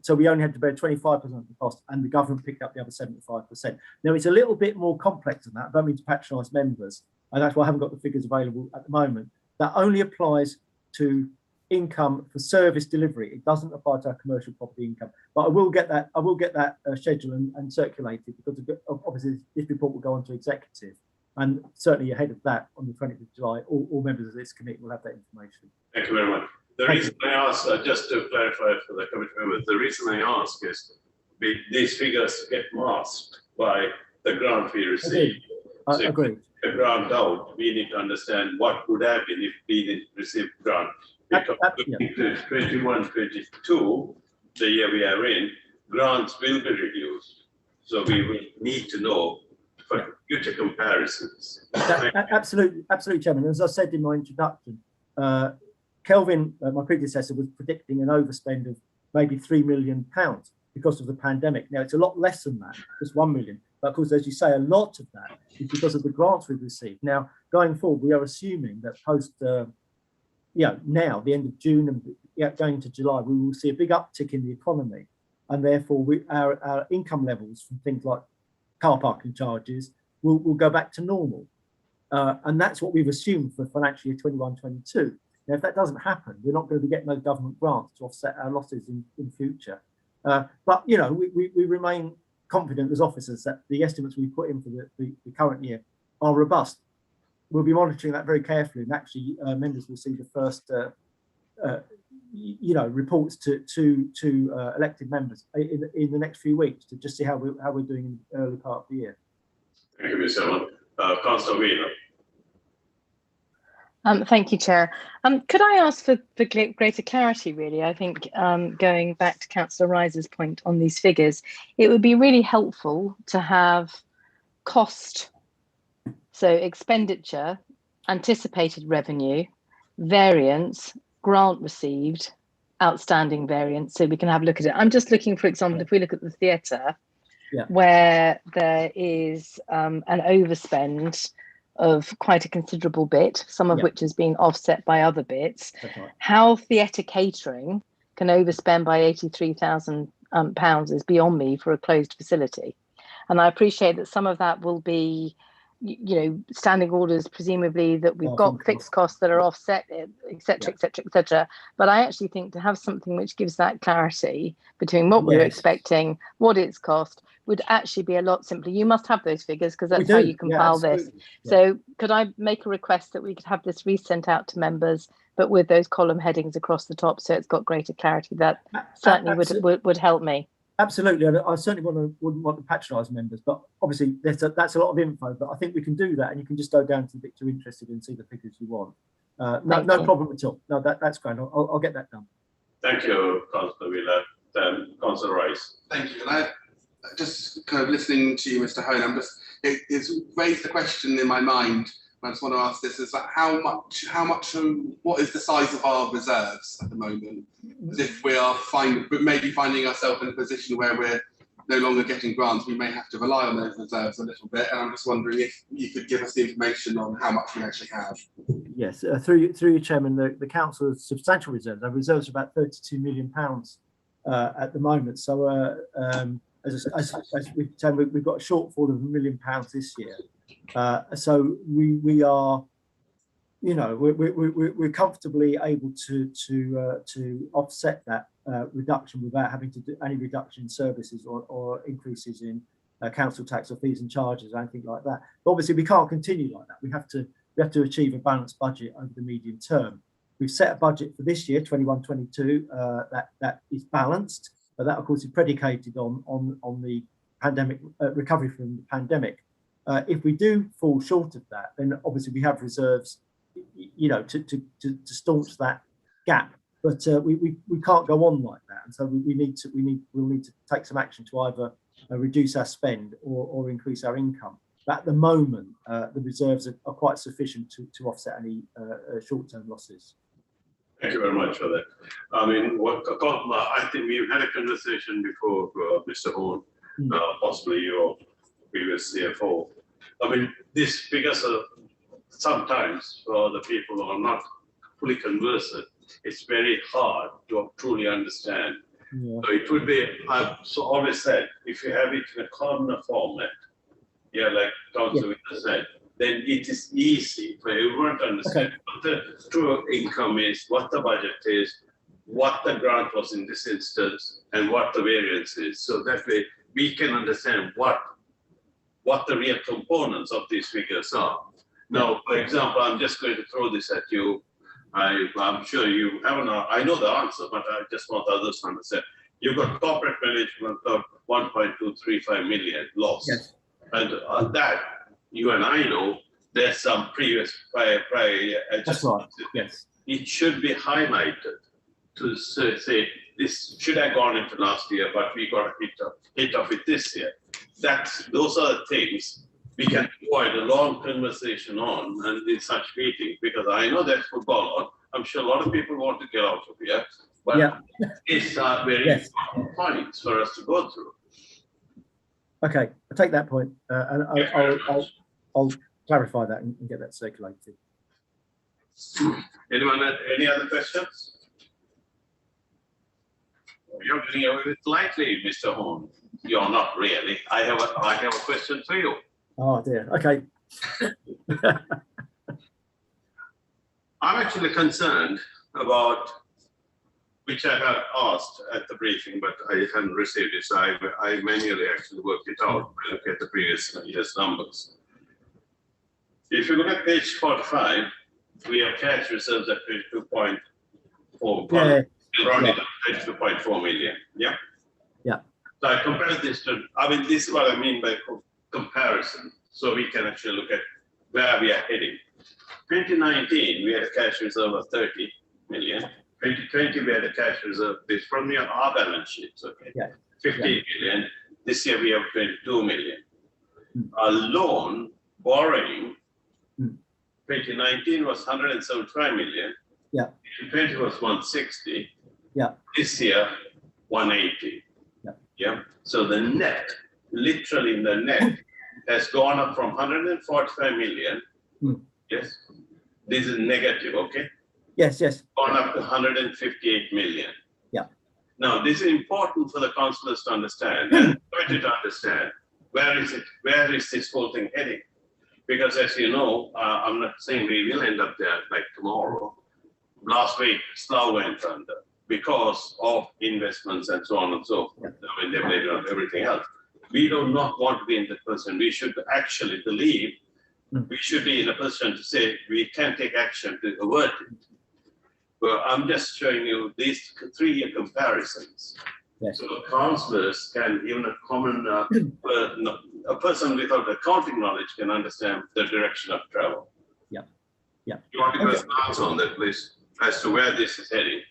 So we only had to bear 25% of the cost, and the government picked up the other 75%. Now, it's a little bit more complex than that. I don't mean to patronise members, and that's why I haven't got the figures available at the moment. That only applies to income for service delivery. It doesn't apply to our commercial property income. But I will get that schedule and circulated, because obviously this report will go on to executive, and certainly ahead of that on the 20th of July, all members of this committee will have that information. Thank you very much. The reason I ask, just to clarify for the committee members, the reason I ask is these figures get masked by the grant we receive. I agree. The grant out, we need to understand what would have been if we didn't receive grant. Because looking to 21, 22, the year we are in, grants will be reduced. So we will need to know for future comparisons. Absolutely, Chairman. As I said in my introduction, Kelvin, my predecessor, was predicting an overspend of maybe £3 million because of the pandemic. Now, it's a lot less than that, just 1 million. But of course, as you say, a lot of that is because of the grants we've received. Now, going forward, we are assuming that post, now, the end of June and going to July, we will see a big uptick in the economy. And therefore, our income levels from things like car parking charges will go back to normal. And that's what we've assumed for financial year 21-22. Now, if that doesn't happen, we're not going to be getting those government grants to offset our losses in future. But, we remain confident as officers that the estimates we put in for the current year are robust. We'll be monitoring that very carefully, and actually members will see the first, reports to elected members in the next few weeks to just see how we're doing in the early part of the year. Thank you, Mr. Chairman. Councillor Wheeler. Thank you, Chair. Could I ask for greater clarity, really? I think going back to Councillor Riser's point on these figures, it would be really helpful to have cost, so expenditure, anticipated revenue, variance, grant received, outstanding variance, so we can have a look at it. I'm just looking, for example, if we look at the theatre, where there is an overspend of quite a considerable bit, some of which has been offset by other bits. Right. How theatre catering can overspend by £83,000 is beyond me for a closed facility. And I appreciate that some of that will be, standing orders, presumably, that we've got fixed costs that are offset, etc., etc., etc. But I actually think to have something which gives that clarity between what we're expecting, what it's cost, would actually be a lot simpler. You must have those figures, because that's how you compile this. So could I make a request that we could have this resent out to members, but with those column headings across the top, so it's got greater clarity? That certainly would help me. Absolutely. I certainly wouldn't want to patronise members, but obviously that's a lot of info. But I think we can do that, and you can just go down to the bit you're interested in and see the figures you want. No problem at all. No, that's great. I'll get that done. Thank you, Councillor Wheeler. Councillor Rice. Thank you. And just kind of listening to you, Mr. Hone, it's raised the question in my mind. I just want to ask this: is that what is the size of our reserves at the moment? As if we are maybe finding ourselves in a position where we're no longer getting grants, we may have to rely on those reserves a little bit. And I'm just wondering if you could give us the information on how much we actually have. Yes, through you, Chairman, the council has substantial reserves. Our reserves are about £32 million at the moment. So as we've said, we've got a shortfall of £1 million this year. So we are, we're comfortably able to offset that reduction without having to do any reduction in services or increases in council tax or fees and charges or anything like that. But obviously, we can't continue like that. We have to achieve a balanced budget over the medium term. We've set a budget for this year, 21-22, that is balanced. But that, of course, is predicated on the pandemic recovery from the pandemic. If we do fall short of that, then obviously we have reserves, to staunch that gap. But we can't go on like that, and so we'll need to take some action to either reduce our spend or increase our income. But at the moment, the reserves are quite sufficient to offset any short-term losses. Thank you very much for that. I mean, I think we've had a conversation before, Mr. Horn, possibly your previous CFO. I mean, these figures are sometimes for the people who are not fully conversant, it's very hard to truly understand. Yeah. So it would be, I've so always said, if you have it in a columnar format, yeah, like Councillor said, then it is easy for everyone to understand what the true income is, what the budget is, what the grant was in this instance, and what the variance is. So that way we can understand what the real components of these figures are. Now, for example, I'm just going to throw this at you. I'm sure you haven't, I know the answer, but I just want others to understand. You've got corporate management of 1.235 million loss. Yes. And on that, you and I know there's some previous prior adjustments. That's right. Yes. It should be highlighted to say this should have gone into last year, but we got a hit off it this year. Those are the things we can avoid a long conversation on and in such meetings, because I know there's football on. I'm sure a lot of people want to get out of here, but it's very important points for us to go through. Okay, I take that point, and I'll clarify that and get that circulated. Anyone have any other questions? You're getting away with lightly, Mr. Horn. You're not really. I have a question for you. Oh dear. Okay. I'm actually concerned about, which I have asked at the briefing, but I haven't received it. So I manually actually worked it out. I look at the previous year's numbers. If you look at page 45, we have cash reserves at 22.4. Rounded up 22.4 million. Yeah. Yeah. So I compare this to, I mean, this is what I mean by comparison. So we can actually look at where we are heading. 2019, we had a cash reserve of 30 million. 2020, we had a cash reserve, this from our balance sheets, okay? Yeah. 15 million. This year we have 22 million. Our loan borrowing, 2019 was 175 million. Yeah. 2020 was 160. Yeah. This year, 180. Yeah. Yeah. So the net, literally the net, has gone up from 145 million. Yes. This is negative, okay? Yes, yes. Gone up to 158 million. Yeah. Now, this is important for the councillors to understand and try to understand where is this whole thing heading? Because as you know, I'm not saying we will end up there like tomorrow. Last week, Slough went under because of investments and so on and so forth. I mean, they blamed it on everything else. We do not want to be in that position. We should actually believe we should be in a position to say we can take action to avert it. But I'm just showing you these 3-year comparisons. Yes. So councillors can, even a common a person without accounting knowledge can understand the direction of travel. Yeah. Yeah. You want to give us an answer on that, please, as to where this is heading?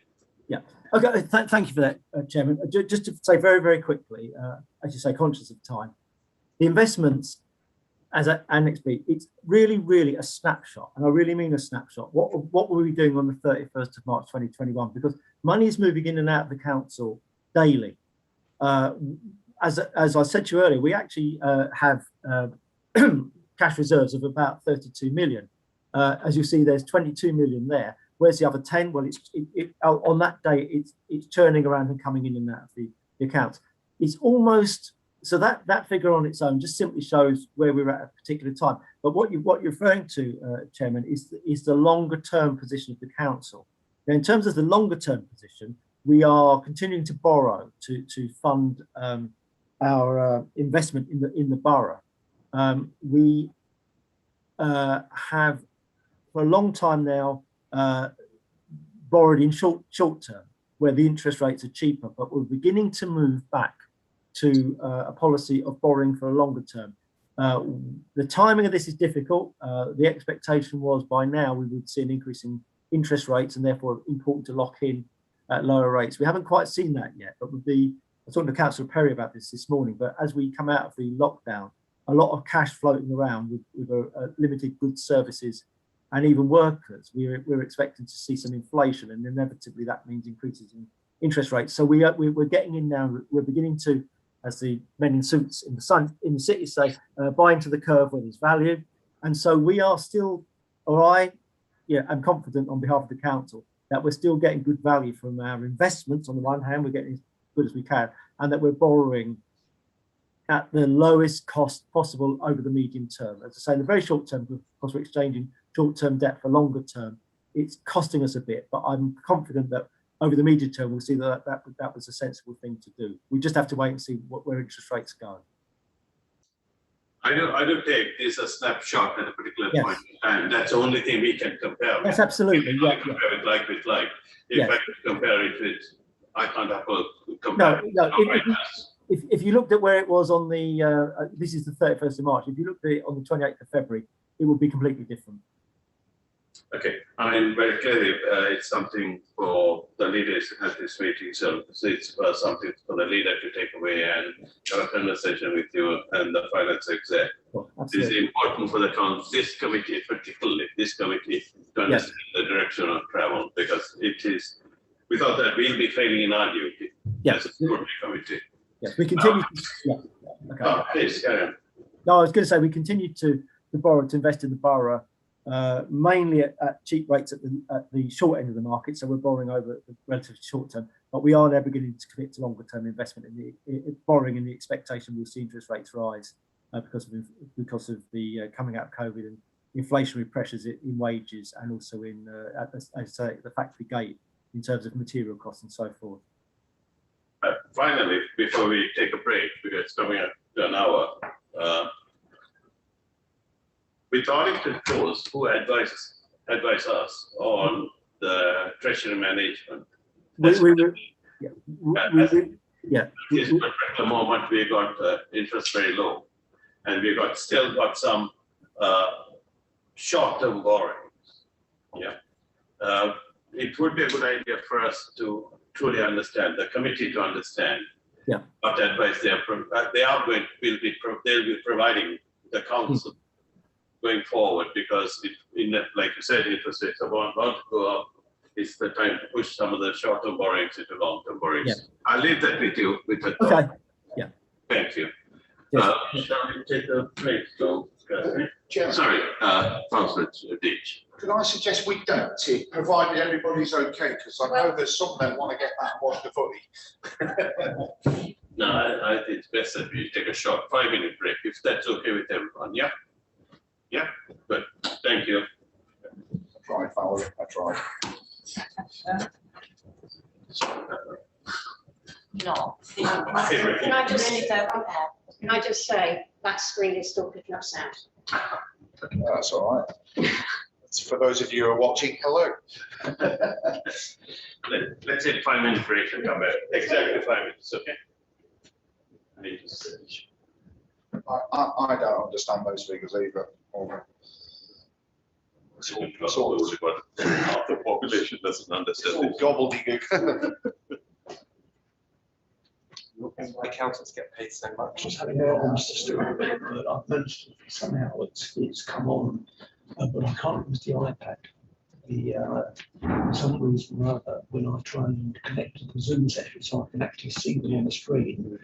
Yeah. Okay. Thank you for that, Chairman. Just to say very, very quickly, as you say, conscious of time, the investments as Annex B, it's really, really a snapshot, and I really mean a snapshot. What were we doing on the 31st of March 2021? Because money is moving in and out of the council daily. As I said to you earlier, we actually have cash reserves of about 32 million. As you see, there's 22 million there. Where's the other 10? Well, on that day, it's churning around and coming in and out of the accounts. It's almost, so that figure on its own just simply shows where we're at a particular time. But what you're referring to, Chairman, is the longer term position of the council. Now, in terms of the longer term position, we are continuing to borrow to fund our investment in the borough. We have for a long time now borrowed in short term, where the interest rates are cheaper, but we're beginning to move back to a policy of borrowing for a longer term. The timing of this is difficult. The expectation was by now we would see an increase in interest rates, and therefore important to lock in at lower rates. We haven't quite seen that yet, but with I was talking to Councillor Perry about this morning, but as we come out of the lockdown, a lot of cash floating around with limited goods, services, and even workers, we're expecting to see some inflation, and inevitably that means increases in interest rates. So we're getting in now. We're beginning to, as the men in suits in the city say, buy into the curve where there's value, and so we are still I'm confident on behalf of the council that we're still getting good value from our investments. On the one hand, we're getting as good as we can, and that we're borrowing at the lowest cost possible over the medium term. As I say, in the very short term, because we're exchanging short-term debt for longer term, it's costing us a bit, but I'm confident that over the medium term, we'll see that was a sensible thing to do. We just have to wait and see where interest rates go. I do take this a snapshot at a particular point in time. That's the only thing we can compare with. Yes, absolutely. Yeah, compare it like with like. If I compare it with, I can't have a compare. No. If you looked at where it was on the, this is the 31st of March. If you looked at it on the 28th of February, it would be completely different. Okay, I mean, very clearly, it's something for the leaders at this meeting. So it's something for the leader to take away and have a conversation with you and the finance exec. It is important for the council, this committee, particularly this committee, to understand the direction of travel, because it is, without that, we'll be failing in our duty as a committee. Yes, we continue. Please carry on. No, I was going to say we continue to borrow, to invest in the borough, mainly at cheap rates at the short end of the market. So we're borrowing over the relatively short term, but we are now beginning to commit to longer term investment in the borrowing in the expectation we'll see interest rates rise because of the coming out of COVID and inflationary pressures in wages, and also in as I say, the factory gate in terms of material costs and so forth. Finally, before we take a break, because it's coming up to an hour, with audited tools, who advise us on the treasury management? At this particular moment, we got interest very low, and we still got some short-term borrowings. It would be a good idea for us to truly understand, the committee to understand what advice they'll be providing the council going forward, because like you said, interest rates are about to go up. It's the time to push some of the short-term borrowings into long-term borrowings. I'll leave that with you with the okay. Yeah. Thank you. Shall we take a break? Sorry, Councillor Ditch. Could I suggest we don't, provided everybody's okay, because I know there's some that want to get back and watch the footy. No, I think it's best that we take a short 5-minute break, if that's okay with everyone. Yeah? Yeah, good. Thank you. I tried, Valerie, I tried. Not. Can I just say that screen is still picking up sound? That's all right. For those of you who are watching, hello. Let's take 5-minute break and come back. Exactly 5 minutes, okay? I need to search. I don't understand those figures either. Half the population doesn't understand. It's all gobbledygook. My accountants get paid so much. Just having problems to do it, but I've managed to somehow it's come on, but I can't use the iPad. Some reason or other, when I try and connect to the Zoom session, so I can actually see them on the screen.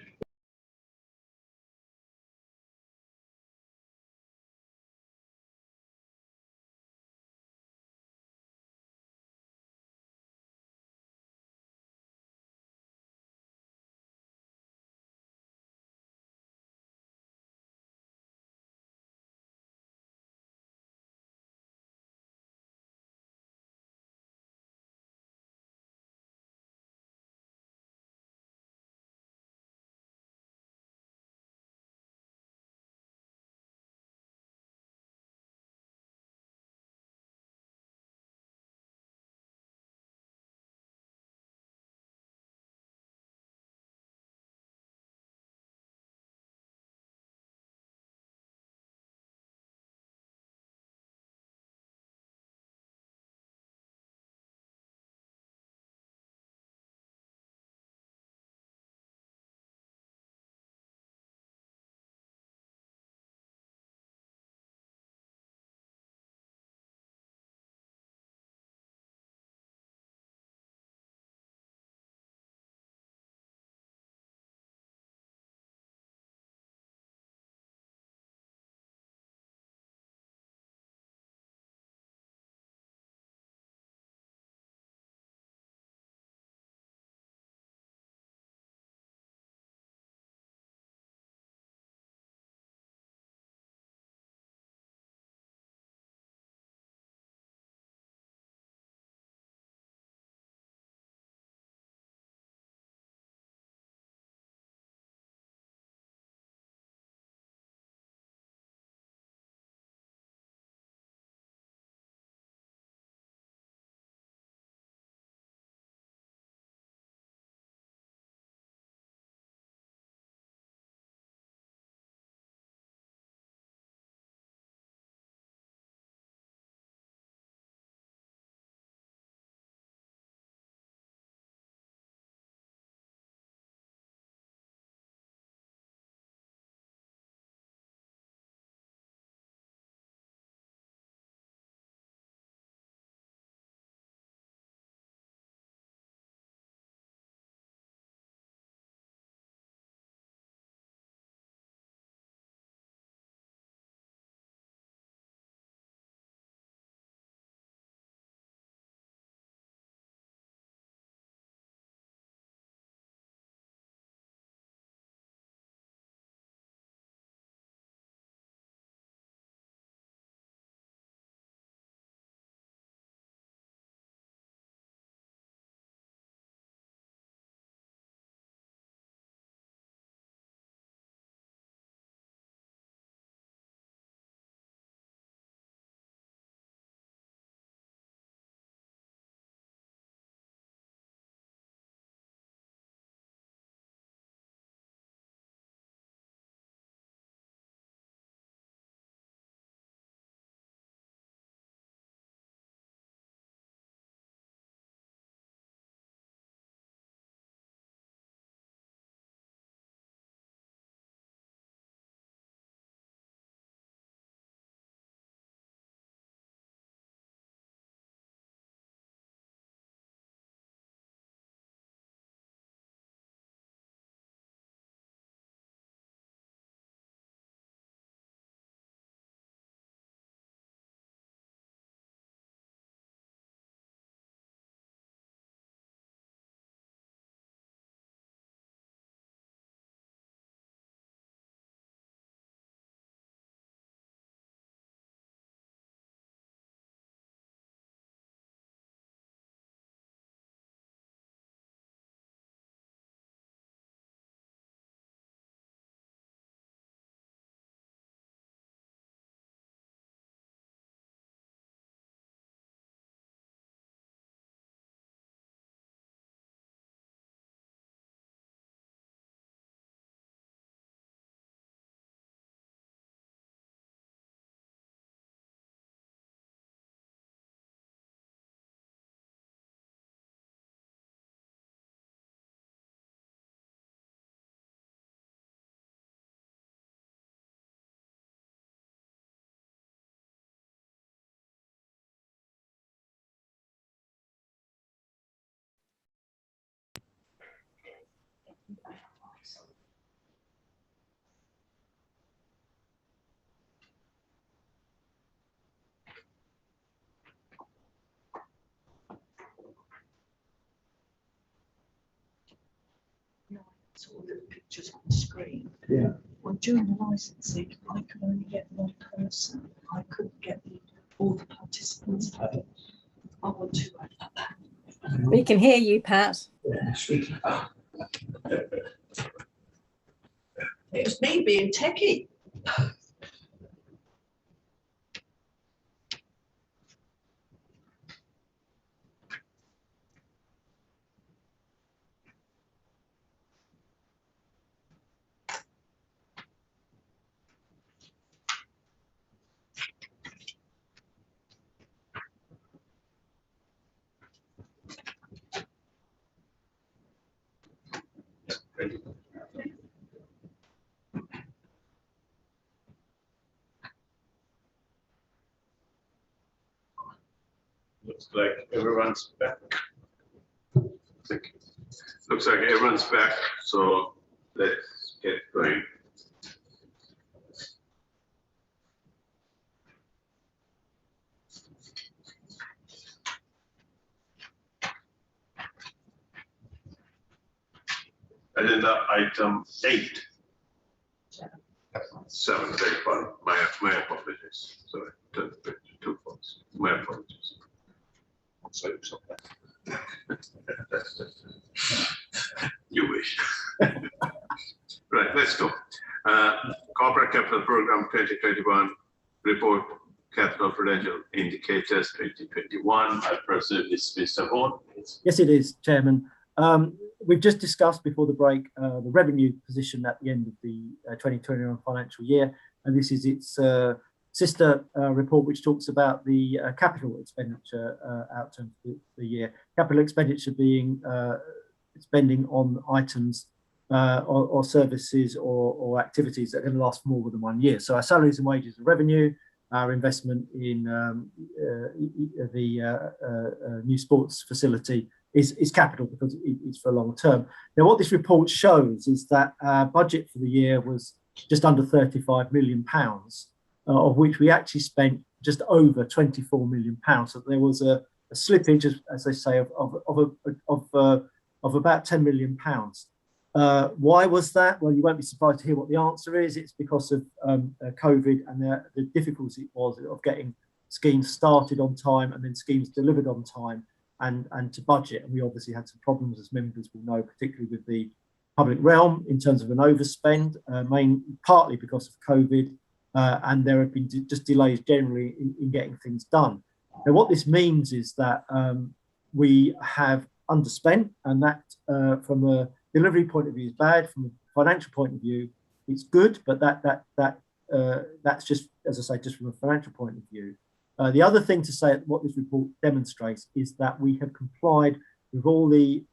sort of little pictures on the screen. Yeah. Well, during the licensing, I could only get one person. I couldn't get all the participants. I want to add that. We can hear you, Pat. It was me being techie. Looks like everyone's back. Looks like everyone's back, so let's get going. Agenda item 8. 7, very fun. My apologies. Sorry, two faults. My apologies. So you wish. Right, let's go. Corporate Capital Program 2021 report, capital prudential indicators 2021. I presume this is Mr. Vaughan. Yes, it is, Chairman. We've just discussed before the break the revenue position at the end of the 2021 financial year, and this is its sister report, which talks about the capital expenditure outturn for the year. Capital expenditure being spending on items or services or activities that are going to last for more than 1 year. So our salaries and wages and revenue, our investment in the new sports facility is capital because it's for long term. Now, what this report shows is that our budget for the year was just under £35 million, of which we actually spent just over £24 million. So there was a slippage, as they say, of about £10 million. Why was that? Well, you won't be surprised to hear what the answer is. It's because of COVID and the difficulty it was of getting schemes started on time and then schemes delivered on time and to budget. And we obviously had some problems, as members will know, particularly with the public realm in terms of an overspend, partly because of COVID, and there have been just delays generally in getting things done. Now, what this means is that we have underspent, and that from a delivery point of view is bad. From a financial point of view, it's good, but that's just, as I say, just from a financial point of view. The other thing to say, what this report demonstrates, is that we have complied with all the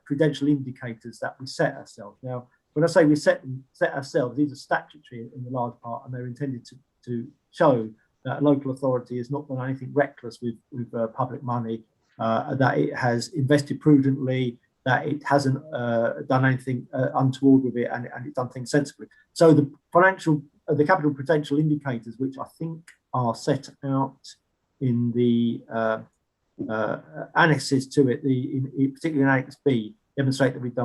prudential indicators that we set ourselves. Now, when I say we set ourselves, these are statutory in the large part, and they're intended to show that a local authority has not done anything reckless with public money, that it has invested prudently, that it hasn't done anything untoward with it, and it's done things sensibly. So the capital prudential indicators, which I think are set out in the annexes to it, particularly in Annex B, demonstrate that we've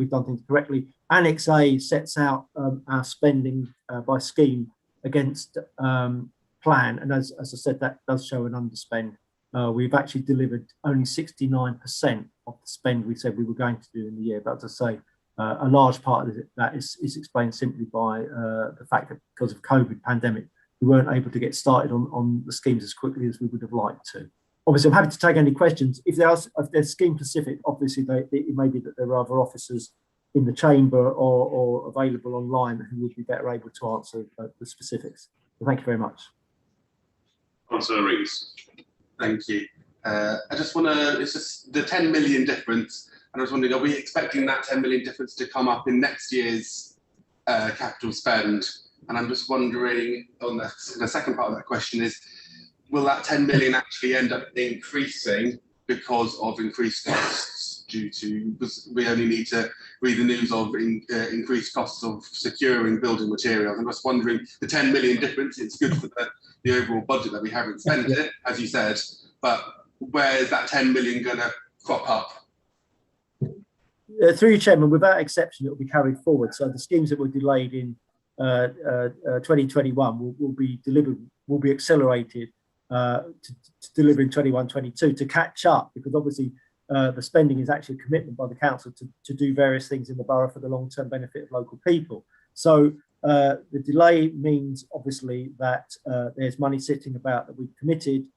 done things correctly. Annex A sets out our spending by scheme against plan, and as I said, that does show an underspend. We've actually delivered only 69% of the spend we said we were going to do in the year. But as I say, a large part of that is explained simply by the fact that because of COVID pandemic, we weren't able to get started on the schemes as quickly as we would have liked to. Obviously, I'm happy to take any questions. If they're scheme specific, obviously it may be that there are other officers in the chamber or available online who would be better able to answer the specifics. So thank you very much. Councillor Rees. Thank you. I just want to, it's just the 10 million difference. And I was wondering, are we expecting that 10 million difference to come up in next year's capital spend? And I'm just wondering, on the second part of that question is, will that 10 million actually end up increasing because of increased costs because we only need to read the news of increased costs of securing building materials? I'm just wondering, the 10 million difference, it's good for the overall budget that we haven't spent it, as you said, but where is that 10 million going to crop up? Through you, Chairman, without exception, it will be carried forward. So the schemes that were delayed in 2021 will be delivered, will be accelerated to deliver in 21-22 to catch up, because obviously the spending is actually a commitment by the council to do various things in the borough for the long-term benefit of local people. So the delay means obviously that there's money sitting about that we've committed,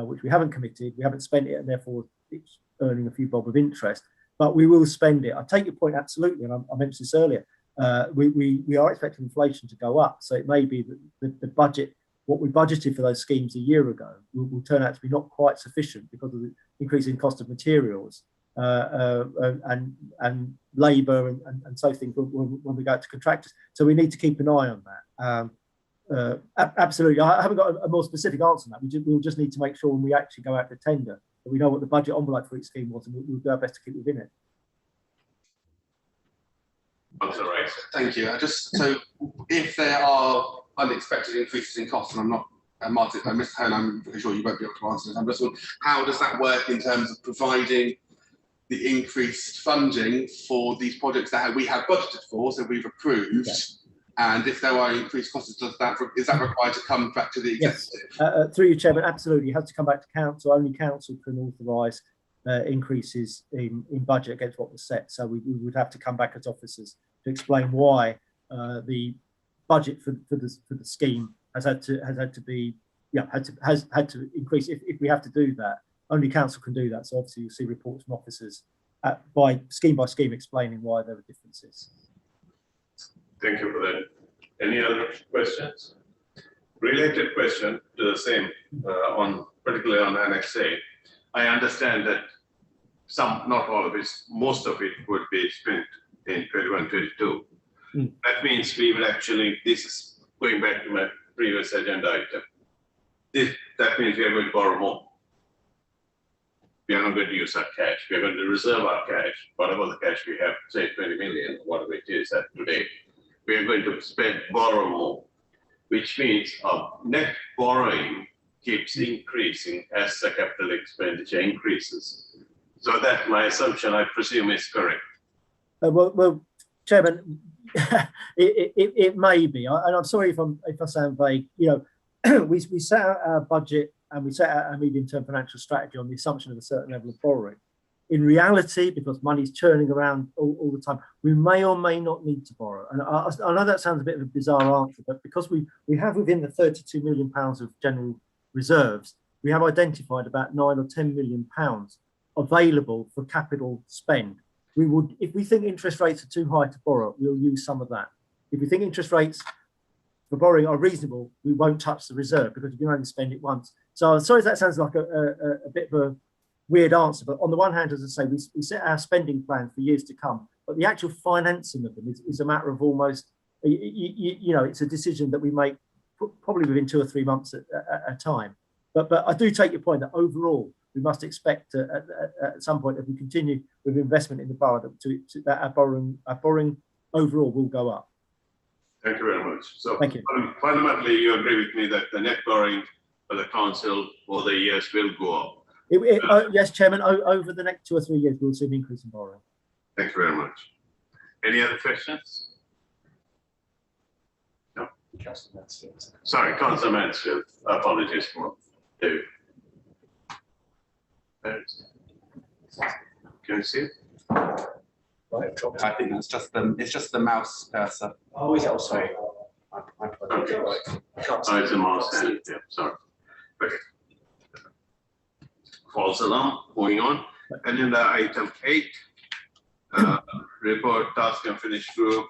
which we haven't committed, we haven't spent it, and therefore it's earning a few bob of interest. But we will spend it. I take your point absolutely, and I mentioned this earlier. We are expecting inflation to go up, so it may be that the budget, what we budgeted for those schemes a year ago, will turn out to be not quite sufficient because of the increase in cost of materials and labour and so things when we go to contractors. So we need to keep an eye on that. Absolutely, I haven't got a more specific answer on that. We'll just need to make sure when we actually go out to tender that we know what the budget envelope for each scheme was, and we'll do our best to keep within it. That's all right. Thank you. So if there are unexpected increases in costs, and I'm not, Martin, Mr. Hone, I'm pretty sure you won't be able to answer this. I'm just wondering, how does that work in terms of providing the increased funding for these projects that we have budgeted for, so we've approved? Yes. And if there are increased costs, is that required to come back to the executive? Yes. Through you, Chairman, absolutely. It has to come back to council. Only council can authorise increases in budget against what was set. So we would have to come back as officers to explain why the budget for the scheme has had to increase. If we have to do that, only council can do that. So obviously you'll see reports from officers by scheme explaining why there are differences. Thank you for that. Any other questions? Related question to the same, particularly on Annex A. I understand that not all of it, most of it would be spent in 21-22. That means we will actually, this is going back to my previous agenda item. That means we are going to borrow more. We are not going to use our cash. We are going to reserve our cash, whatever the cash we have, say 20 million, whatever it is at today. We are going to borrow more, which means our net borrowing keeps increasing as the capital expenditure increases. So that my assumption, I presume, is correct. Well, Chairman, it may be, and I'm sorry if I sound vague. You know, we set out our budget and we set out our medium-term financial strategy on the assumption of a certain level of borrowing. In reality, because money's churning around all the time, we may or may not need to borrow. And I know that sounds a bit of a bizarre answer, but because we have within the £32 million of general reserves, we have identified about £9 or £10 million available for capital spend. We would, if we think interest rates are too high to borrow, we'll use some of that. If we think interest rates for borrowing are reasonable, we won't touch the reserve because you can only spend it once. So I'm sorry if that sounds like a bit of a weird answer, but on the one hand, as I say, we set our spending plan for years to come, but the actual financing of them is a matter of almost, you know, it's a decision that we make probably within 2 or 3 months at a time. But I do take your point that overall, we must expect at some point, if we continue with investment in the borough, that our borrowing overall will go up. Thank you very much. So thank you. Fundamentally, you agree with me that the net borrowing for the council for the years will go up. Yes, Chairman, over the next 2 or 3 years, we'll see an increase in borrowing. Thank you very much. Any other questions? No. Sorry, Councillor Mansfield. Apologies for David. Can you see it? I think that's just it's just the mouse cursor. Oh, is it? Sorry. Okay. It's a mouse hand. Yeah, sorry. Okay. False alarm, moving on. And then the item 8, report task and finish group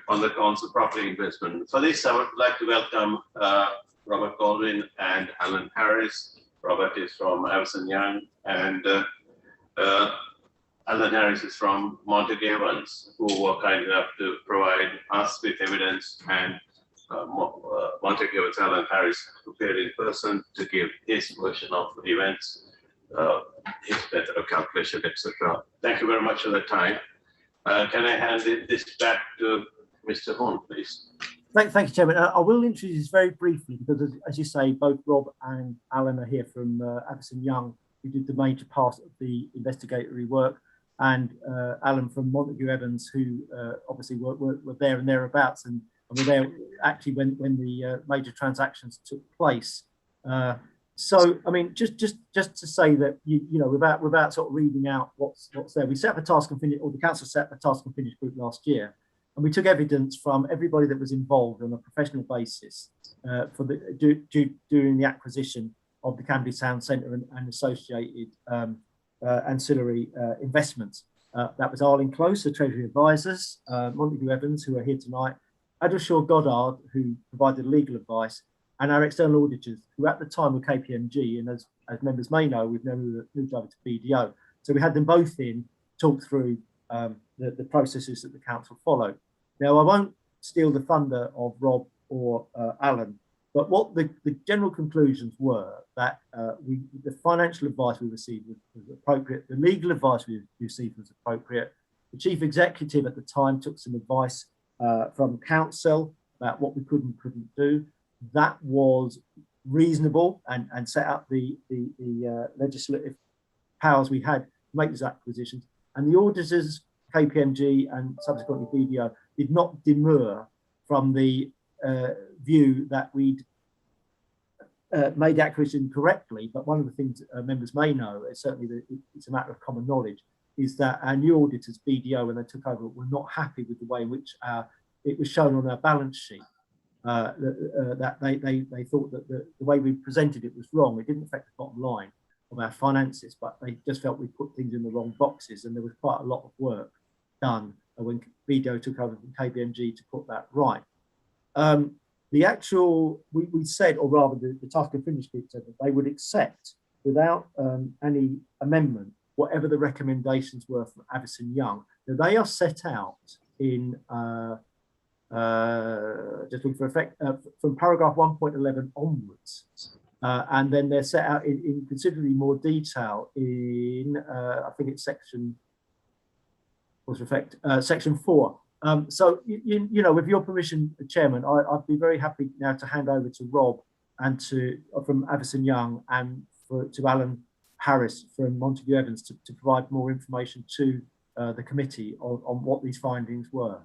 on the council property investment. For this, I would like to welcome Robert Colvin and Alan Harris. Robert is from Avison Young, and Alan Harris is from Montague Evans, who were kind enough to provide us with evidence, and Montague Evans, Alan Harris, appeared in person to give his version of events, his method of calculation, etc. Thank you very much for the time. Can I hand this back to Mr. Horn, please? Thank you, Chairman. I will introduce very briefly because, as you say, both Rob and Alan are here from Avison Young, who did the major part of the investigatory work. and Alan from Montague Evans, who obviously were there and thereabouts, and were there actually when the major transactions took place. So, I mean, just to say that you know, without sort of reading out what's there, we set up a task and finish, or the council set up a task and finish group last year, and we took evidence from everybody that was involved on a professional basis for during the acquisition of the Camberley Town Centre and associated ancillary investments. That was Arlene Close, the Treasury Advisors, Montague Evans, who are here tonight, Adelshaw Goddard, who provided legal advice, and our external auditors, who at the time were KPMG, and as members may know, we've now moved over to BDO. So we had them both in, talk through the processes that the council followed. Now, I won't steal the thunder of Rob or Alan, but what the general conclusions were that the financial advice we received was appropriate, the legal advice we received was appropriate. The chief executive at the time took some advice from council about what we could and couldn't do. That was reasonable and set up the legislative powers we had to make these acquisitions. And the auditors, KPMG and subsequently BDO, did not demur from the view that we'd made the acquisition correctly. But one of the things members may know, certainly it's a matter of common knowledge, is that our new auditors, BDO, when they took over, were not happy with the way in which it was shown on our balance sheet. That they thought that the way we presented it was wrong. It didn't affect the bottom line of our finances, but they just felt we put things in the wrong boxes, and there was quite a lot of work done when BDO took over from KPMG to put that right. The actual, we said, or rather the task and finish group said that they would accept without any amendment whatever the recommendations were from Avison Young. Now, they are set out in just looking for effect from paragraph 1.11 onwards, and then they're set out in considerably more detail in I think it's section section 4. So you know, with your permission, Chairman, I'd be very happy now to hand over to Rob and from Avison Young and to Alan Harris from Montague Evans to provide more information to the committee on what these findings were.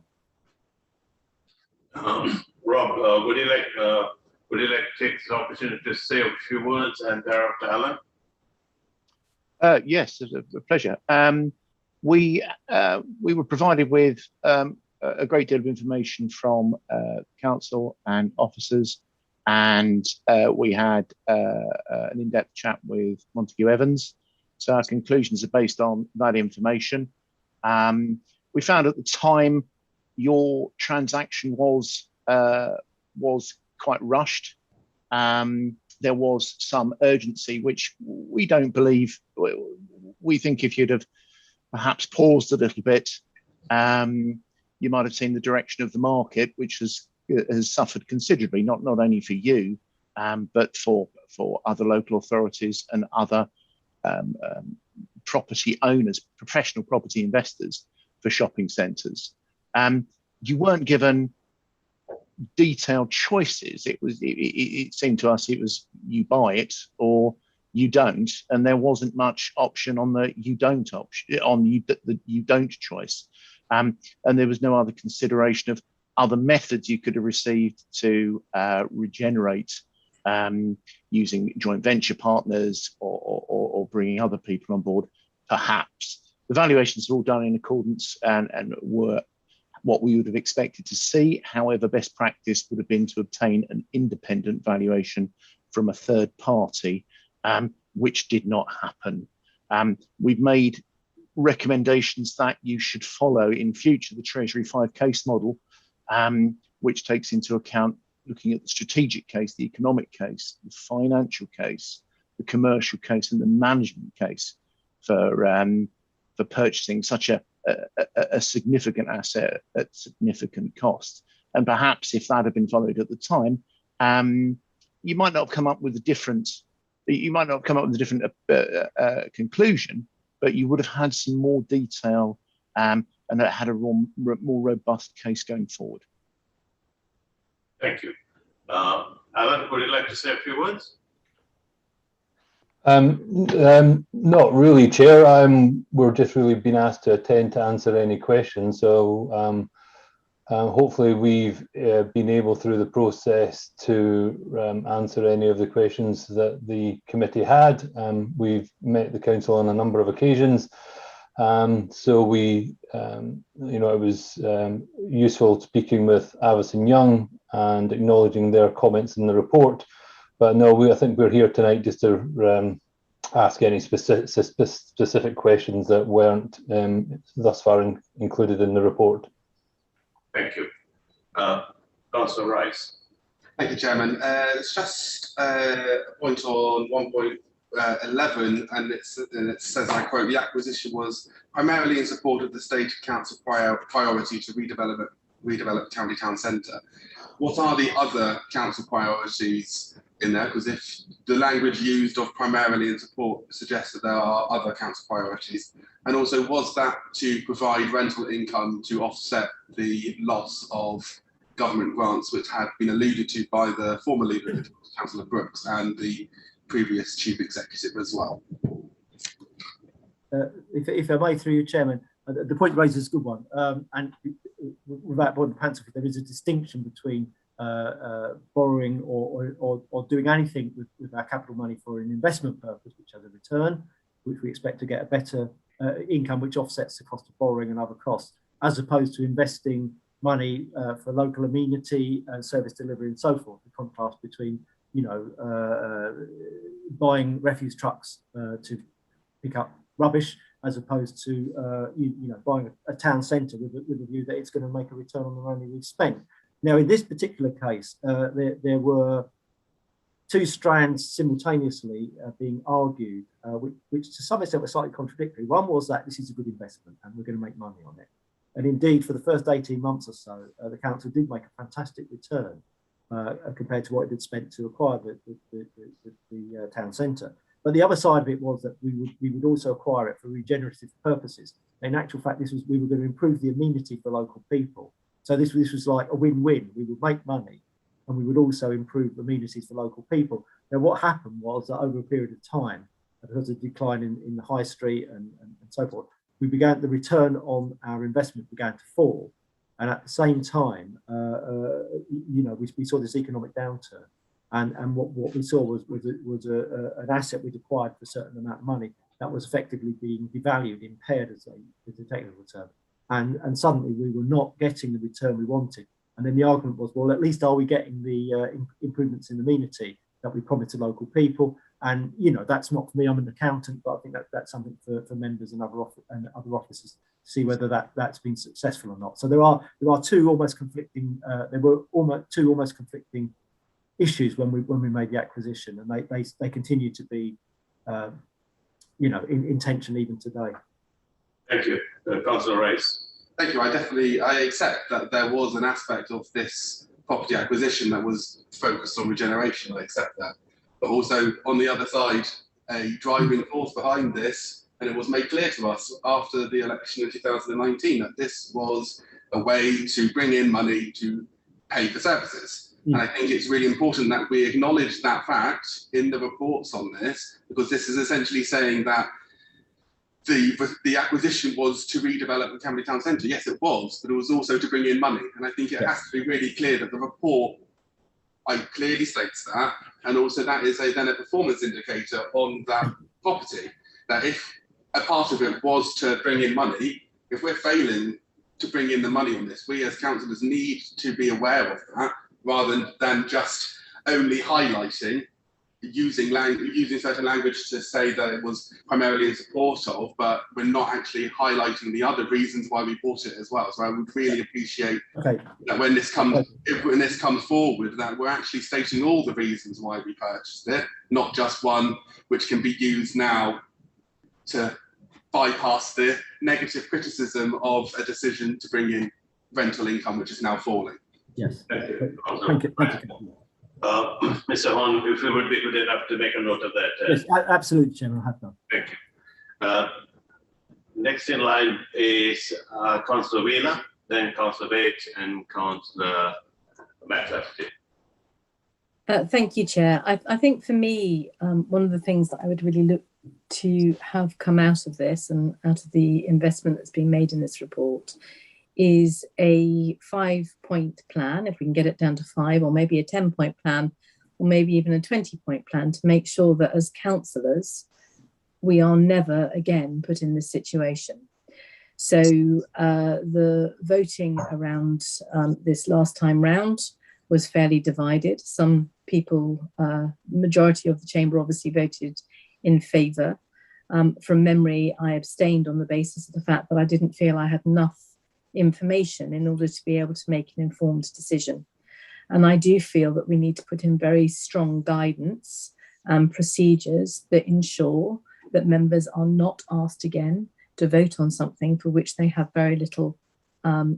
Rob, would you like to take this opportunity to say a few words, and thereafter Alan? Yes, it's a pleasure. We were provided with a great deal of information from council and officers, and we had an in-depth chat with Montague Evans. So our conclusions are based on that information. We found at the time your transaction was quite rushed. There was some urgency, which we don't believe. We think if you'd have perhaps paused a little bit, you might have seen the direction of the market, which has suffered considerably, not only for you, but for other local authorities and other property owners, professional property investors for shopping centres. You weren't given detailed choices. It seemed to us it was you buy it or you don't, and there wasn't much option on the you don't option, on the you don't choice, and there was no other consideration of other methods you could have received to regenerate, using joint venture partners or bringing other people on board. Perhaps the valuations are all done in accordance and were what we would have expected to see. However, best practice would have been to obtain an independent valuation from a third party, which did not happen. We've made recommendations that you should follow in future the Treasury 5 case model, which takes into account looking at the strategic case, the economic case, the financial case, the commercial case, and the management case for purchasing such a significant asset at significant cost. And perhaps if that had been followed at the time, you might not have come up with a different conclusion, but you would have had some more detail and that had a more robust case going forward. Thank you. Alan, would you like to say a few words? Not really, Chair. We're just really being asked to attend to answer any questions. So hopefully we've been able through the process to answer any of the questions that the committee had. We've met the council on a number of occasions. So we, it was useful speaking with Avis and Young and acknowledging their comments in the report. But no, I think we're here tonight just to ask any specific questions that weren't thus far included in the report. Thank you. Councillor Rice. Thank you, Chairman. It's just a point on 1.11, and it says, I quote, the acquisition was primarily in support of the stated council priority to redevelop County Town Centre. What are the other council priorities in there? Because if the language used of primarily in support suggests that there are other council priorities. And also, was that to provide rental income to offset the loss of government grants, which had been alluded to by the former leader, Councillor Brooks, and the previous chief executive as well? If I may, through you, Chairman, the point raised is a good one. And without boarding pants off, there is a distinction between borrowing or doing anything with our capital money for an investment purpose, which has a return, which we expect to get a better income, which offsets the cost of borrowing and other costs, as opposed to investing money for local amenity, service delivery, and so forth. The contrast between, buying refuse trucks to pick up rubbish, as opposed to buying a town centre with a view that it's going to make a return on the money we've spent. Now, in this particular case, there were two strands simultaneously being argued, which to some extent were slightly contradictory. One was that this is a good investment and we're going to make money on it. And indeed, for the first 18 months or so, the council did make a fantastic return compared to what it had spent to acquire the town centre. But the other side of it was that we would also acquire it for regenerative purposes. In actual fact, we were going to improve the amenity for local people. So this was like a win-win. We would make money and we would also improve amenities for local people. Now, what happened was that over a period of time, because of the decline in the high street and so forth, the return on our investment began to fall. And at the same time, we saw this economic downturn. And what we saw was an asset we'd acquired for a certain amount of money that was effectively being devalued, impaired as a technical term. And suddenly we were not getting the return we wanted. And then the argument was, well, at least are we getting the improvements in amenity that we promised to local people? And, that's not for me, I'm an accountant, but I think that's something for members and other officers to see whether that's been successful or not. So there were two almost conflicting issues when we made the acquisition, and they continue to be, in tension even today. Thank you. Councillor Rice. Thank you. I accept that there was an aspect of this property acquisition that was focused on regeneration. I accept that. But also on the other side, a driving force behind this, and it was made clear to us after the election in 2019 that this was a way to bring in money to pay for services. And I think it's really important that we acknowledge that fact in the reports on this, because this is essentially saying that the acquisition was to redevelop the County Town Centre. Yes, it was, but it was also to bring in money. And I think it has to be really clear that the report clearly states that, and also that is then a performance indicator on that property. That if a part of it was to bring in money, if we're failing to bring in the money on this, we as councillors need to be aware of that, rather than just only highlighting, using certain language to say that it was primarily in support of, but we're not actually highlighting the other reasons why we bought it as well. So I would really appreciate that when this comes forward, that we're actually stating all the reasons why we purchased it, not just one which can be used now to bypass the negative criticism of a decision to bring in rental income, which is now falling. Yes. Thank you. Thank you. Mr. Horn, if you would be good enough to make a note of that. Yes, absolutely, Chairman, I have done. Thank you. Next in line is Councillor Wheeler, then Councillor Bates, and Councillor McCluskey. Thank you, Chair. I think for me, one of the things that I would really look to have come out of this and out of the investment that's been made in this report is a 5-point plan, if we can get it down to 5, or maybe a 10-point plan, or maybe even a 20-point plan, to make sure that as councillors, we are never again put in this situation. So the voting around this last time round was fairly divided. Some people, majority of the chamber obviously voted in favour. From memory, I abstained on the basis of the fact that I didn't feel I had enough information in order to be able to make an informed decision. And I do feel that we need to put in very strong guidance and procedures that ensure that members are not asked again to vote on something for which they have very little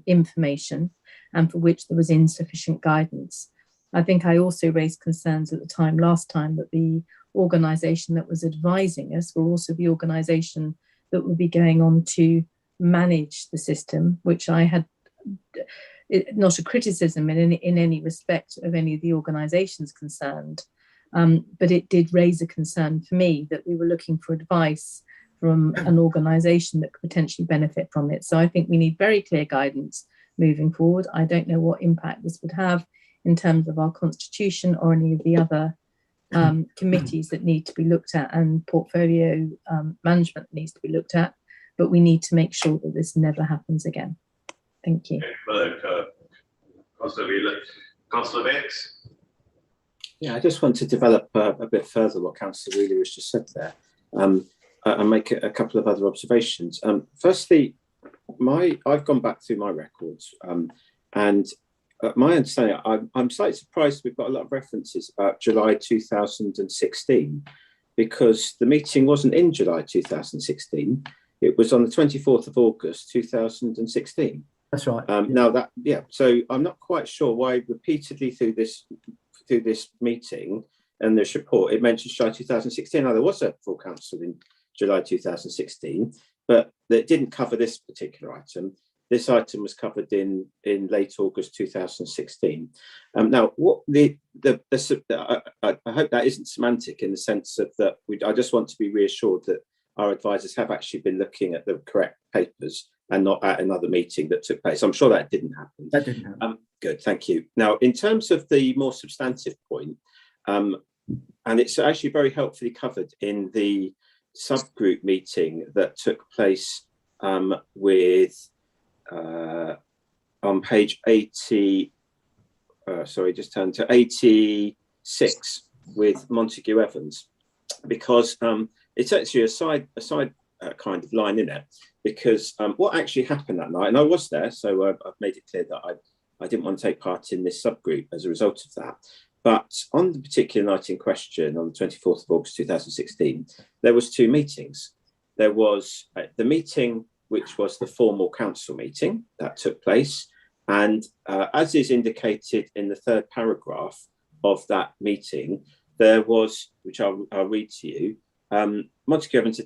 information and for which there was insufficient guidance. I think I also raised concerns at the time last time that the organisation that was advising us were also the organisation that would be going on to manage the system, which I had not a criticism in any respect of any of the organisations concerned, but it did raise a concern for me that we were looking for advice from an organisation that could potentially benefit from it. So I think we need very clear guidance moving forward. I don't know what impact this would have in terms of our constitution or any of the other committees that need to be looked at and portfolio management needs to be looked at, but we need to make sure that this never happens again. Thank you. Councillor Wheeler. Councillor Bex. Yeah, I just want to develop a bit further what Councillor Wheeler has just said there, and make a couple of other observations. Firstly, I've gone back through my records, and my understanding, I'm slightly surprised we've got a lot of references about July 2016, because the meeting wasn't in July 2016. It was on the 24th of August 2016. That's right. Now that, yeah, so I'm not quite sure why repeatedly through this meeting and this report it mentions July 2016. Now there was a full council in July 2016, but it didn't cover this particular item. This item was covered in late August 2016. Now, what I hope that isn't semantic in the sense of that I just want to be reassured that our advisors have actually been looking at the correct papers and not at another meeting that took place. I'm sure that didn't happen. That didn't happen. Good, thank you. Now, in terms of the more substantive point, and it's actually very helpfully covered in the subgroup meeting that took place with on page 80, sorry, just turn to 86 with Montague Evans, because it's actually a side kind of line in it, because what actually happened that night, and I was there, so I've made it clear that I didn't want to take part in this subgroup as a result of that. But on the particular night in question, on the 24th of August 2016, there was two meetings. There was the meeting which was the formal council meeting that took place. And as is indicated in the third paragraph of that meeting, there was, which I'll read to you, Montague Evans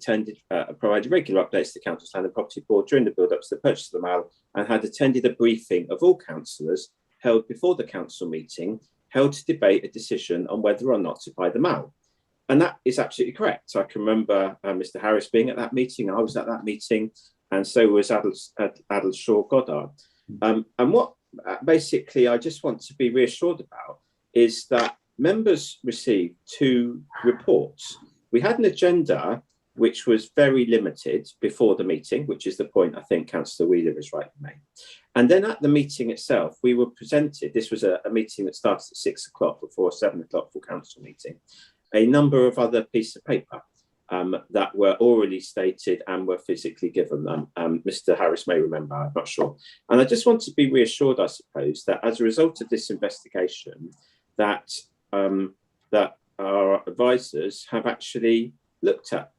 provided regular updates to the Council's Land and Property Board during the build-up to the purchase of the mall, and had attended a briefing of all councillors held before the council meeting, held to debate a decision on whether or not to buy the mall. And that is absolutely correct. So I can remember Mr. Harris being at that meeting, I was at that meeting, and so was Adelshaw Goddard. And what basically I just want to be reassured about is that members received two reports. We had an agenda which was very limited before the meeting, which is the point I think Councillor Wheeler is right to make. And then at the meeting itself, we were presented, this was a meeting that started at 6 o'clock before 7 o'clock for council meeting, a number of other pieces of paper that were orally stated and were physically given. Mr. Harris may remember, I'm not sure. And I just want to be reassured, I suppose, that as a result of this investigation, that that our advisors have actually looked at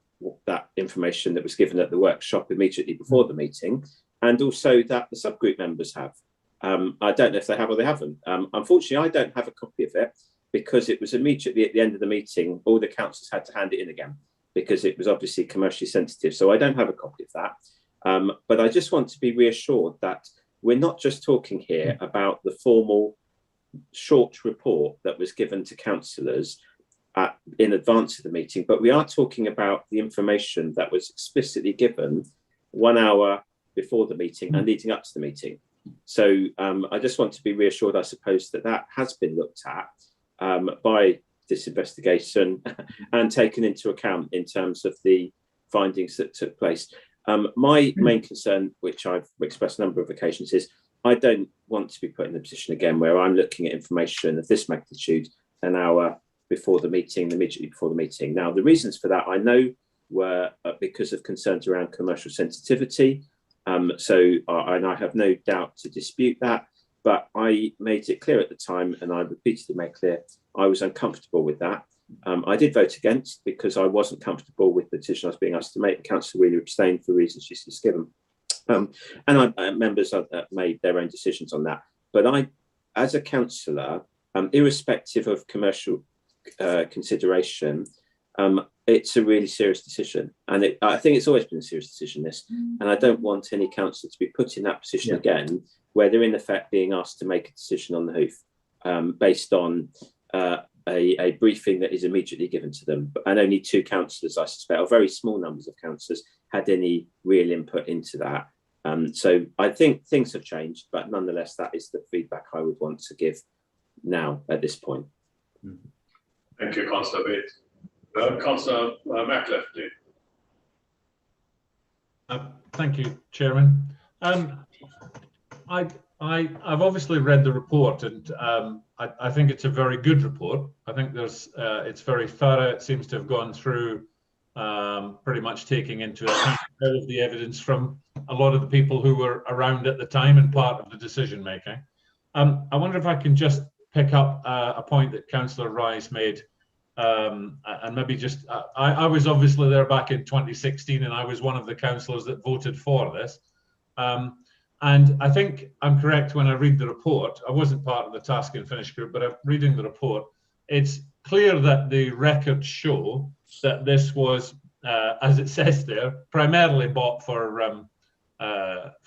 that information that was given at the workshop immediately before the meeting, and also that the subgroup members have. I don't know if they have or they haven't. Unfortunately, I don't have a copy of it because it was immediately at the end of the meeting, all the councillors had to hand it in again because it was obviously commercially sensitive. So I don't have a copy of that. But I just want to be reassured that we're not just talking here about the formal short report that was given to councillors in advance of the meeting, but we are talking about the information that was explicitly given 1 hour before the meeting and leading up to the meeting. So I just want to be reassured, I suppose, that that has been looked at by this investigation and taken into account in terms of the findings that took place. My main concern, which I've expressed a number of occasions, is I don't want to be put in the position again where I'm looking at information of this magnitude an hour before the meeting, immediately before the meeting. Now, the reasons for that I know were because of concerns around commercial sensitivity. And I have no doubt to dispute that, but I made it clear at the time, and I repeatedly made clear, I was uncomfortable with that. I did vote against because I wasn't comfortable with the decision I was being asked to make. Councillor Wheeler abstained for reasons she's just given. Members have made their own decisions on that. But I, as a councillor, irrespective of commercial consideration, it's a really serious decision. And I think it's always been a serious decision, this. And I don't want any councillor to be put in that position again, where they're in effect being asked to make a decision on the hoof based on a briefing that is immediately given to them. And only 2 councillors, I suspect, or very small numbers of councillors, had any real input into that. So I think things have changed, but nonetheless, that is the feedback I would want to give now at this point. Thank you, Councillor Bates. Councillor McLefty. Thank you, Chairman. I've obviously read the report, and I think it's a very good report. I think it's very thorough. It seems to have gone through pretty much taking into account all of the evidence from a lot of the people who were around at the time and part of the decision making. I wonder if I can just pick up a point that Councillor Rice made, and maybe just I was obviously there back in 2016, and I was one of the councillors that voted for this. And I think I'm correct when I read the report. I wasn't part of the task and finish group, but reading the report, it's clear that the records show that this was, as it says there, primarily bought for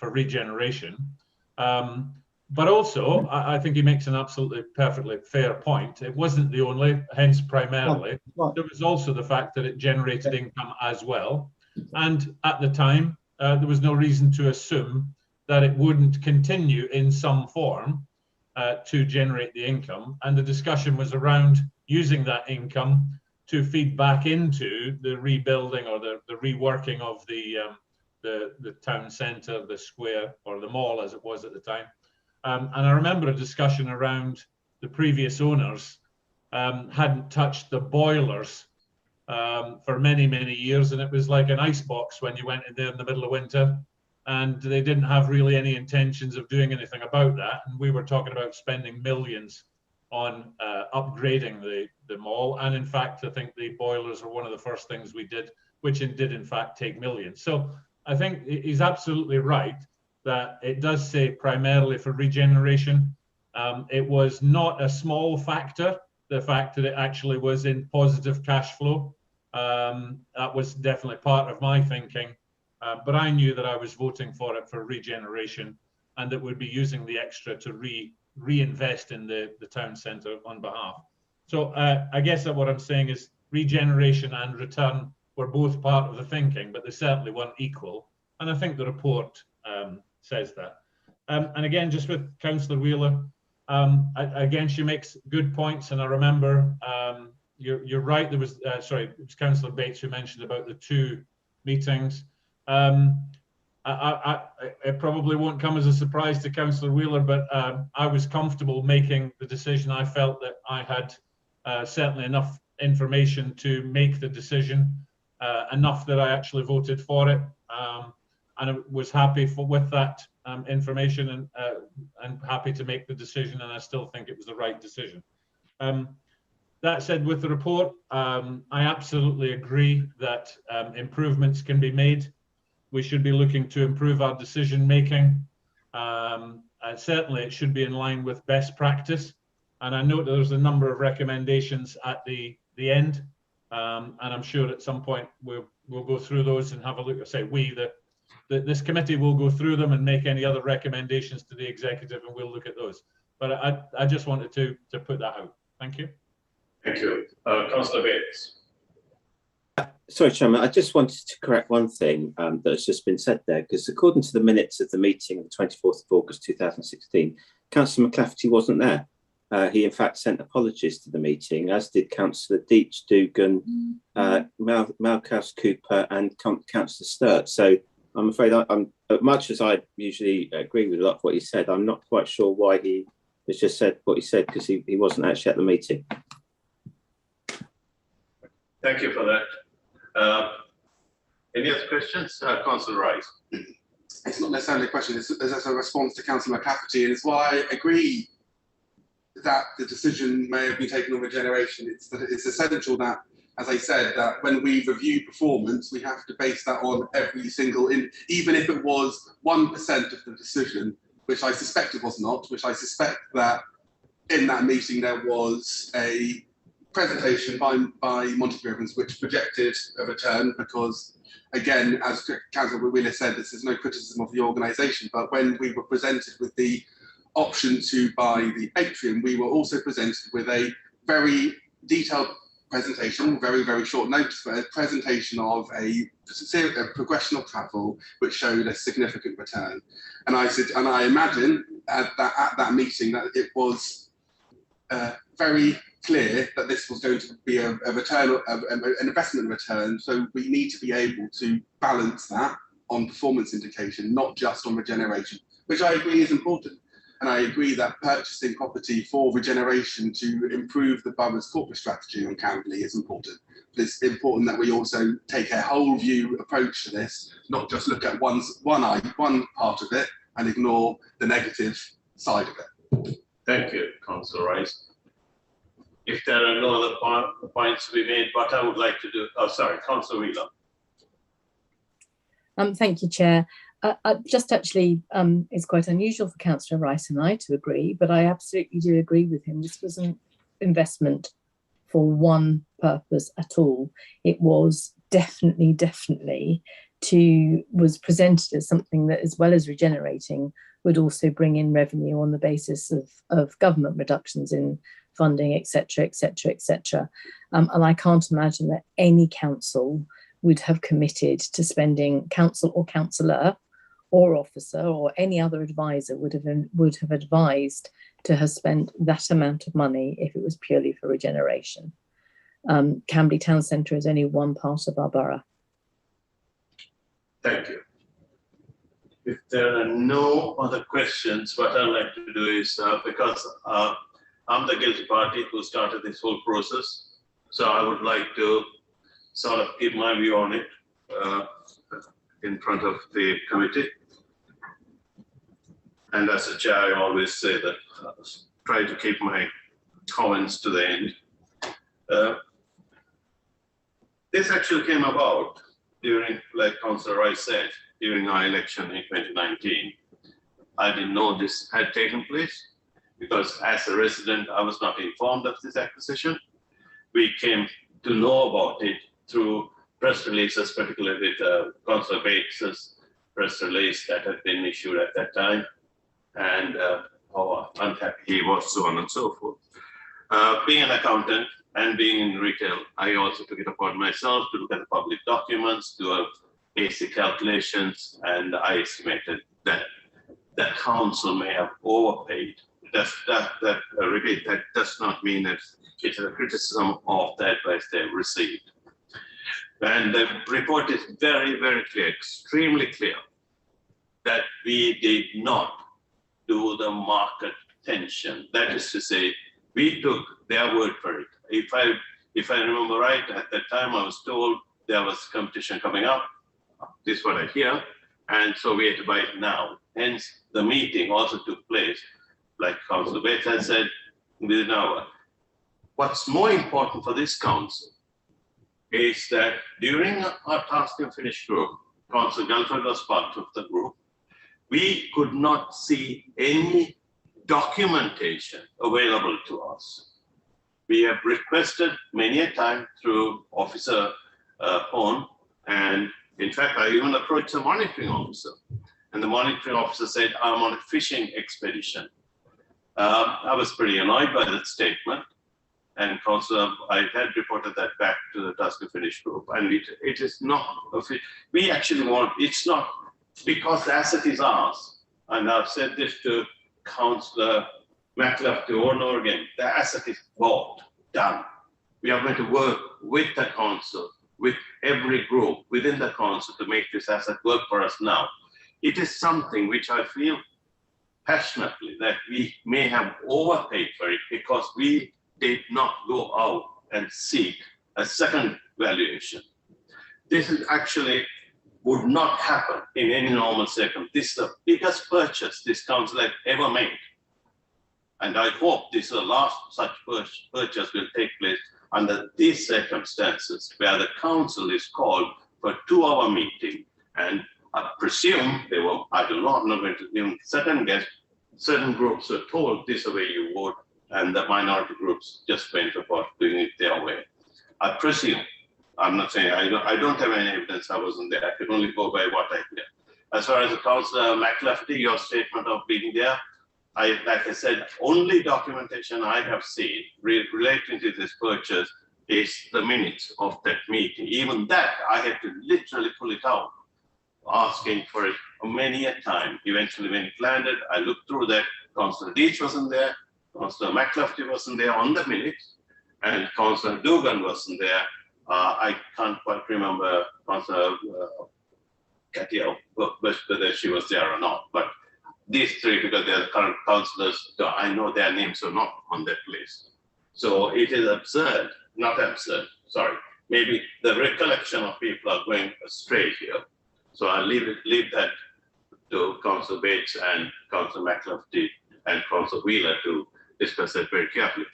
regeneration. But also, I think he makes an absolutely perfectly fair point. It wasn't the only, hence primarily. There was also the fact that it generated income as well. And at the time, there was no reason to assume that it wouldn't continue in some form to generate the income. And the discussion was around using that income to feed back into the rebuilding or the reworking of the town centre, the square, or the mall as it was at the time. And I remember a discussion around the previous owners hadn't touched the boilers for many, many years. And it was like an icebox when you went in there in the middle of winter. And they didn't have really any intentions of doing anything about that. And we were talking about spending millions on upgrading the mall. And in fact, I think the boilers were one of the first things we did, which did in fact take millions. So I think he's absolutely right that it does say primarily for regeneration. It was not a small factor, the fact that it actually was in positive cash flow. That was definitely part of my thinking. But I knew that I was voting for it for regeneration, and that we'd be using the extra to reinvest in the town centre on behalf. So I guess that what I'm saying is regeneration and return were both part of the thinking, but they certainly weren't equal. And I think the report says that. And again, just with Councillor Wheeler, again, she makes good points. And I remember you're right. There was, sorry, it was Councillor Bates who mentioned about the 2 meetings. It probably won't come as a surprise to Councillor Wheeler, but I was comfortable making the decision. I felt that I had certainly enough information to make the decision, enough that I actually voted for it, and I was happy with that information and happy to make the decision, and I still think it was the right decision. That said, with the report, I absolutely agree that improvements can be made. We should be looking to improve our decision making. Certainly, it should be in line with best practice. And I note that there's a number of recommendations at the end, and I'm sure at some point we'll go through those and have a look. I say this committee will go through them and make any other recommendations to the executive, and we'll look at those. But I just wanted to put that out. Thank you. Thank you. Councillor Bates. Sorry, Chairman, I just wanted to correct one thing that has just been said there, because according to the minutes of the meeting of the 24th of August 2016, Councillor McClafferty wasn't there. He in fact sent apologies to the meeting, as did Councillor Deitch, Dugan, Malcolm Cooper and Councillor Sturt. So I'm afraid I'm much as I usually agree with a lot of what he said, I'm not quite sure why he has just said what he said, because he wasn't actually at the meeting. Thank you for that. Any other questions? Councillor Rice. It's not necessarily a question, it's a response to Councillor McCafferty, and it's why I agree that the decision may have been taken on regeneration. It's essential that, as I said, that when we review performance, we have to base that on every single, even if it was 1% of the decision, which I suspect it was not, which I suspect that in that meeting there was a presentation by Montague Evans which projected a return, because again, as Councillor Wheeler said, this is no criticism of the organisation, but when we were presented with the option to buy the atrium, we were also presented with a very detailed presentation, very, very short notice, but a presentation of a progression of travel which showed a significant return. And I said, and I imagine at that meeting that it was very clear that this was going to be a return, an investment return. So we need to be able to balance that on performance indication, not just on regeneration, which I agree is important. And I agree that purchasing property for regeneration to improve the borough's corporate strategy on Camberley is important. But it's important that we also take a whole view approach to this, not just look at one part of it and ignore the negative side of it. Thank you, Councillor Rice. If there are no other points to be made, what I would like to do, Councillor Wheeler. Thank you, Chair. Just actually, it's quite unusual for Councillor Rice and I to agree, but I absolutely do agree with him. This was an investment for one purpose at all. It was definitely was presented as something that, as well as regenerating, would also bring in revenue on the basis of government reductions in funding, etc., etc., etc. And I can't imagine that any council would have committed to spending, council or councillor or officer or any other advisor would have advised to have spent that amount of money if it was purely for regeneration. Camberley Town Centre is only one part of our borough. Thank you. If there are no other questions, what I'd like to do is, because I'm the guilty party who started this whole process, so I would like to sort of give my view on it in front of the committee. And as a chair, I always say that try to keep my comments to the end. This actually came about during, like Councillor Rice said, during our election in 2019. I didn't know this had taken place because as a resident, I was not informed of this acquisition. We came to know about it through press releases, particularly with Councillor Bates' press release that had been issued at that time, and how unhappy he was, so on and so forth. Being an accountant and being in retail, I also took it upon myself to look at the public documents, do basic calculations, and I estimated that the council may have overpaid. Repeat, that does not mean that it's a criticism of the advice they've received. And the report is very, very clear, extremely clear, that we did not do the market tension. That is to say, we took their word for it. If I remember right, at that time I was told there was competition coming up. This is what I hear. And so we had to buy it now. Hence, the meeting also took place, like Councillor Bates has said, within an hour. What's more important for this council is that during our task and finish group, Councillor Guilford was part of the group, we could not see any documentation available to us. We have requested many a time through Officer Horn, and in fact, I even approached the monitoring officer, and the monitoring officer said, I'm on a fishing expedition. I was pretty annoyed by that statement. And also, I had reported that back to the Tusker Finnish group. And it is not, we actually want, it's not because the asset is ours. And I've said this to Councillor McLuff over and over again. The asset is bought, done. We are going to work with the council, with every group within the council to make this asset work for us now. It is something which I feel passionately that we may have overpaid for it because we did not go out and seek a second valuation. This is actually would not happen in any normal circumstance. This is the biggest purchase this council has ever made. And I hope this is the last such purchase will take place under these circumstances where the council is called for a 2-hour meeting. And I presume they were, I do not know, going to even second guess, certain groups were told this is the way you vote, and the minority groups just went about doing it their way. I presume, I'm not saying, I don't have any evidence, I wasn't there, I can only go by what I hear. As far as the Councillor McLuff, your statement of being there, like I said, only documentation I have seen relating to this purchase is the minutes of that meeting. Even that, I had to literally pull it out, asking for it many a time. Eventually, when it landed, I looked through that. Councillor Deach wasn't there, Councillor McLuff wasn't there on the minutes, and Councillor Dugan wasn't there. I can't quite remember Councillor Cttee, whether she was there or not, but these three, because they are current councillors, I know their names are not on that list. So it is absurd, not absurd, sorry. Maybe the recollection of people are going astray here. So I'll leave that to Councillor Bates and Councillor McLuff and Councillor Wheeler to discuss that very carefully.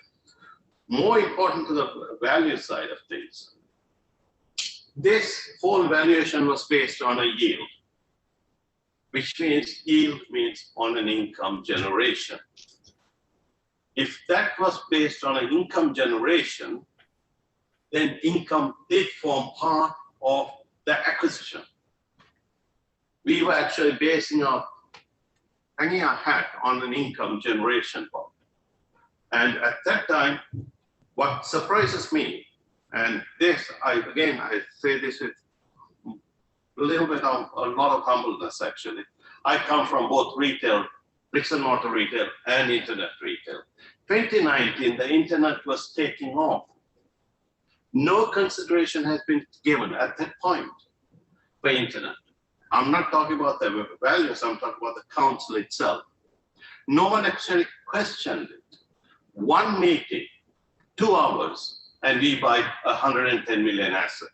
More important to the value side of things, this whole valuation was based on a yield, which means yield means on an income generation. If that was based on an income generation, then income did form part of the acquisition. We were actually basing our hanging our hat on an income generation part. And at that time, what surprises me, and this, I say this with a little bit of a lot of humbleness actually. I come from both retail, bricks and mortar retail and internet retail. 2019, the internet was taking off. No consideration has been given at that point for internet. I'm not talking about the values, I'm talking about the council itself. No one actually questioned it. One meeting, 2 hours, and we buy 110 million assets.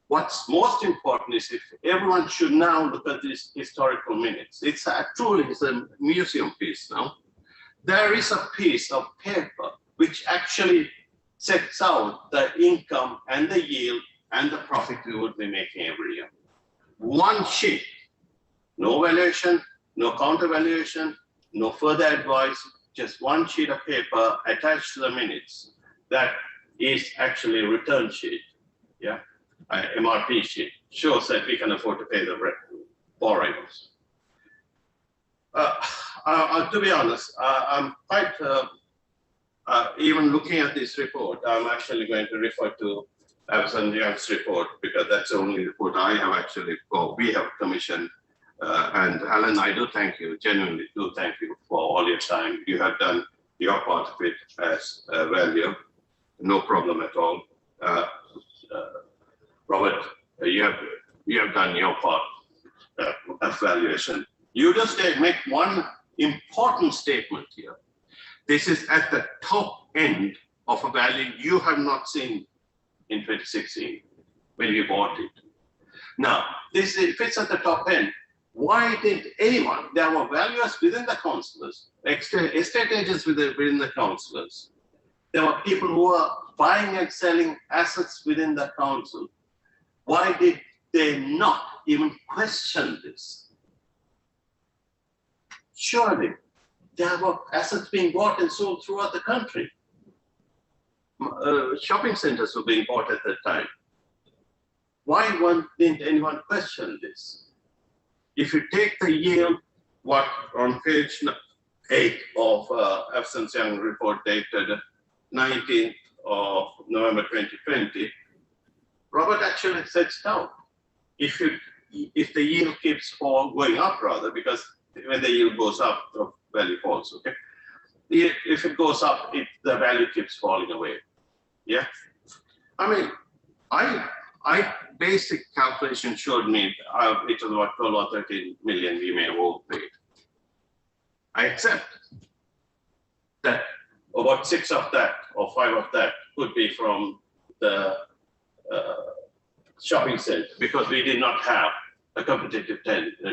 What's most important is if everyone should now look at these historical minutes. It's truly a museum piece now. There is a piece of paper which actually sets out the income and the yield and the profit we would be making every year. One sheet, no valuation, no counter valuation, no further advice, just one sheet of paper attached to the minutes. That is actually a return sheet, yeah, MRP sheet, shows that we can afford to pay the borrowings. To be honest, I'm quite, even looking at this report, I'm actually going to refer to Abson Young's report because that's the only report I have actually, we have commissioned. And Alan, I do thank you, genuinely do thank you for all your time. You have done your part of it as value, no problem at all. Robert, you have done your part of valuation. You just make one important statement here. This is at the top end of a value you have not seen in 2016 when you bought it. Now, if it's at the top end, why did anyone, there were valuers within the councillors, estate agents within the councillors. There were people who were buying and selling assets within the council. Why did they not even question this? Surely, there were assets being bought and sold throughout the country. Shopping centers were being bought at that time. Why didn't anyone question this? If you take the yield, what on page 8 of Evans Young report dated 19th of November 2020, Robert actually sets down if the yield keeps going up, rather, because when the yield goes up, the value falls. Okay, if it goes up, the value keeps falling away. Yeah, I mean, I basic calculation showed me it was about 12 or 13 million we may have overpaid. I accept that about 6 of that or 5 of that could be from the shopping center, because we did not have a competitive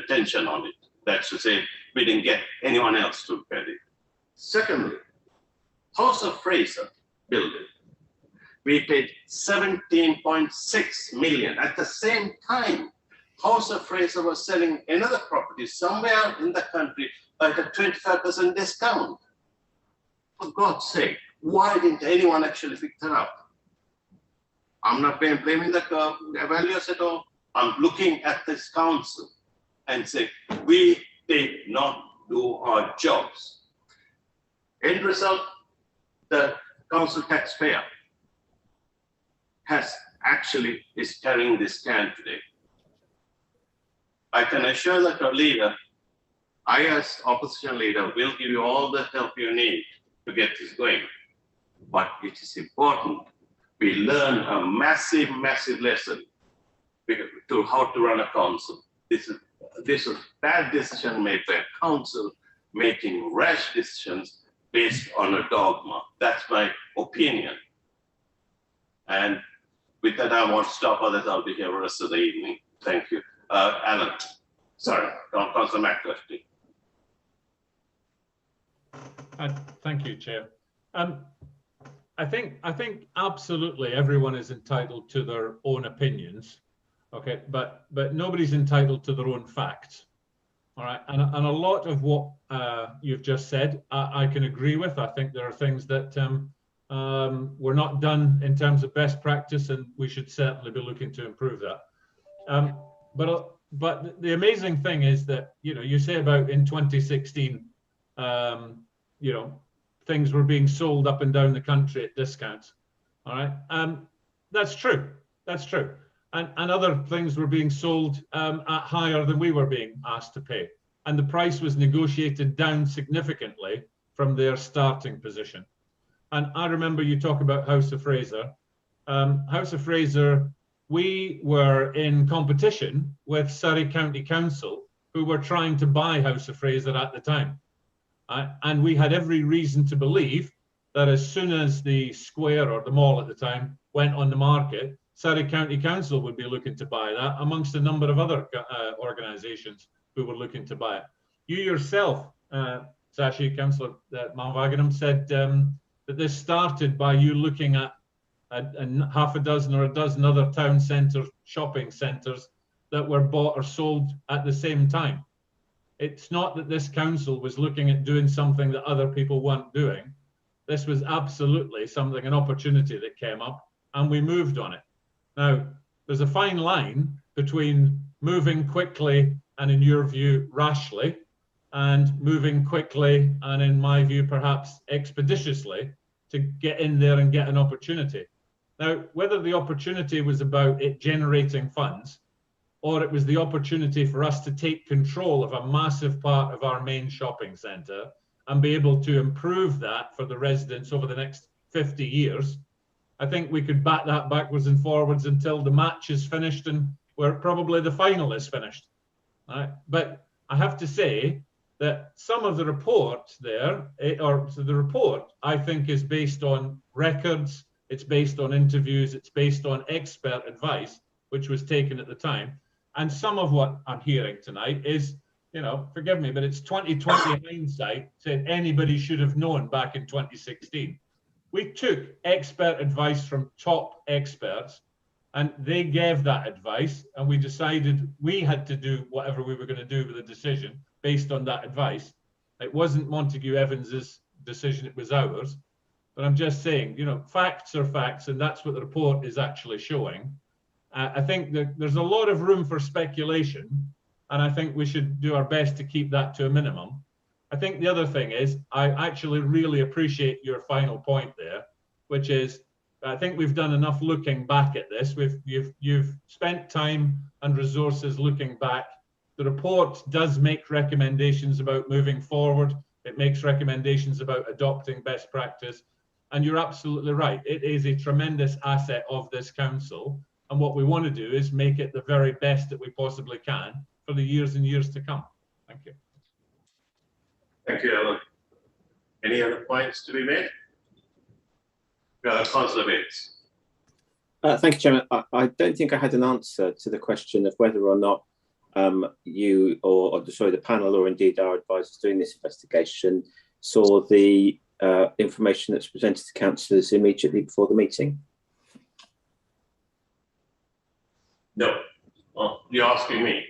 tension on it. That's to say, we didn't get anyone else to pay it. Secondly, House of Fraser building, we paid 17.6 million. At the same time, House of Fraser was selling another property somewhere in the country at a 25% discount. For God's sake, why didn't anyone actually pick that up? I'm not blaming the evaluators at all. I'm looking at this council and saying, we did not do our jobs. End result, the council taxpayer is carrying this can today. I can assure that our leader, I as opposition leader, will give you all the help you need to get this going. But it is important we learn a massive lesson to how to run a council. This is bad decision made by a council, making rash decisions based on a dogma. That's my opinion. And with that, I want to stop, others I'll be here the rest of the evening. Thank you. Alan, sorry, Councillor McCluskey. Thank you, Chair. I think absolutely everyone is entitled to their own opinions, okay, but nobody's entitled to their own facts. All right, and a lot of what you've just said, I can agree with. I think there are things that were not done in terms of best practice, and we should certainly be looking to improve that. But the amazing thing is that, you know, you say about in 2016, you know, things were being sold up and down the country at discounts. All right, that's true. That's true. And other things were being sold at higher than we were being asked to pay. And the price was negotiated down significantly from their starting position. And I remember you talk about House of Fraser. House of Fraser, we were in competition with Surrey County Council, who were trying to buy House of Fraser at the time. And we had every reason to believe that as soon as the square, or the mall at the time, went on the market, Surrey County Council would be looking to buy that, amongst a number of other organisations who were looking to buy it. You yourself, Sashi, Councillor Malvaganam, said that this started by you looking at half a dozen or a dozen other town centre shopping centres that were bought or sold at the same time. It's not that this council was looking at doing something that other people weren't doing. This was absolutely something, an opportunity that came up, and we moved on it. Now, there's a fine line between moving quickly and, in your view, rashly, and moving quickly and, in my view, perhaps expeditiously to get in there and get an opportunity. Now, whether the opportunity was about it generating funds, or it was the opportunity for us to take control of a massive part of our main shopping centre and be able to improve that for the residents over the next 50 years, I think we could bat that backwards and forwards until the match is finished and where probably the final is finished. Right? But I have to say that some of the report there, the report, I think, is based on records, it's based on interviews, it's based on expert advice, which was taken at the time. And some of what I'm hearing tonight is, you know, forgive me, but it's 2020 hindsight, said anybody should have known back in 2016. We took expert advice from top experts, and they gave that advice, and we decided we had to do whatever we were going to do with the decision based on that advice. It wasn't Montague Evans's decision, it was ours. But I'm just saying, you know, facts are facts, and that's what the report is actually showing. I think that there's a lot of room for speculation, and I think we should do our best to keep that to a minimum. I think the other thing is, I actually really appreciate your final point there, which is, I think we've done enough looking back at this. You've spent time and resources looking back. The report does make recommendations about moving forward. It makes recommendations about adopting best practice. And you're absolutely right. It is a tremendous asset of this council. And what we want to do is make it the very best that we possibly can for the years and years to come. Thank you. Thank you, Alan. Any other points to be made? Councillor Bates. Thank you, Chairman. I don't think I had an answer to the question of whether or not you or sorry, the panel, or indeed our advisors doing this investigation, saw the information that's presented to councillors immediately before the meeting. No. Oh, you're asking me.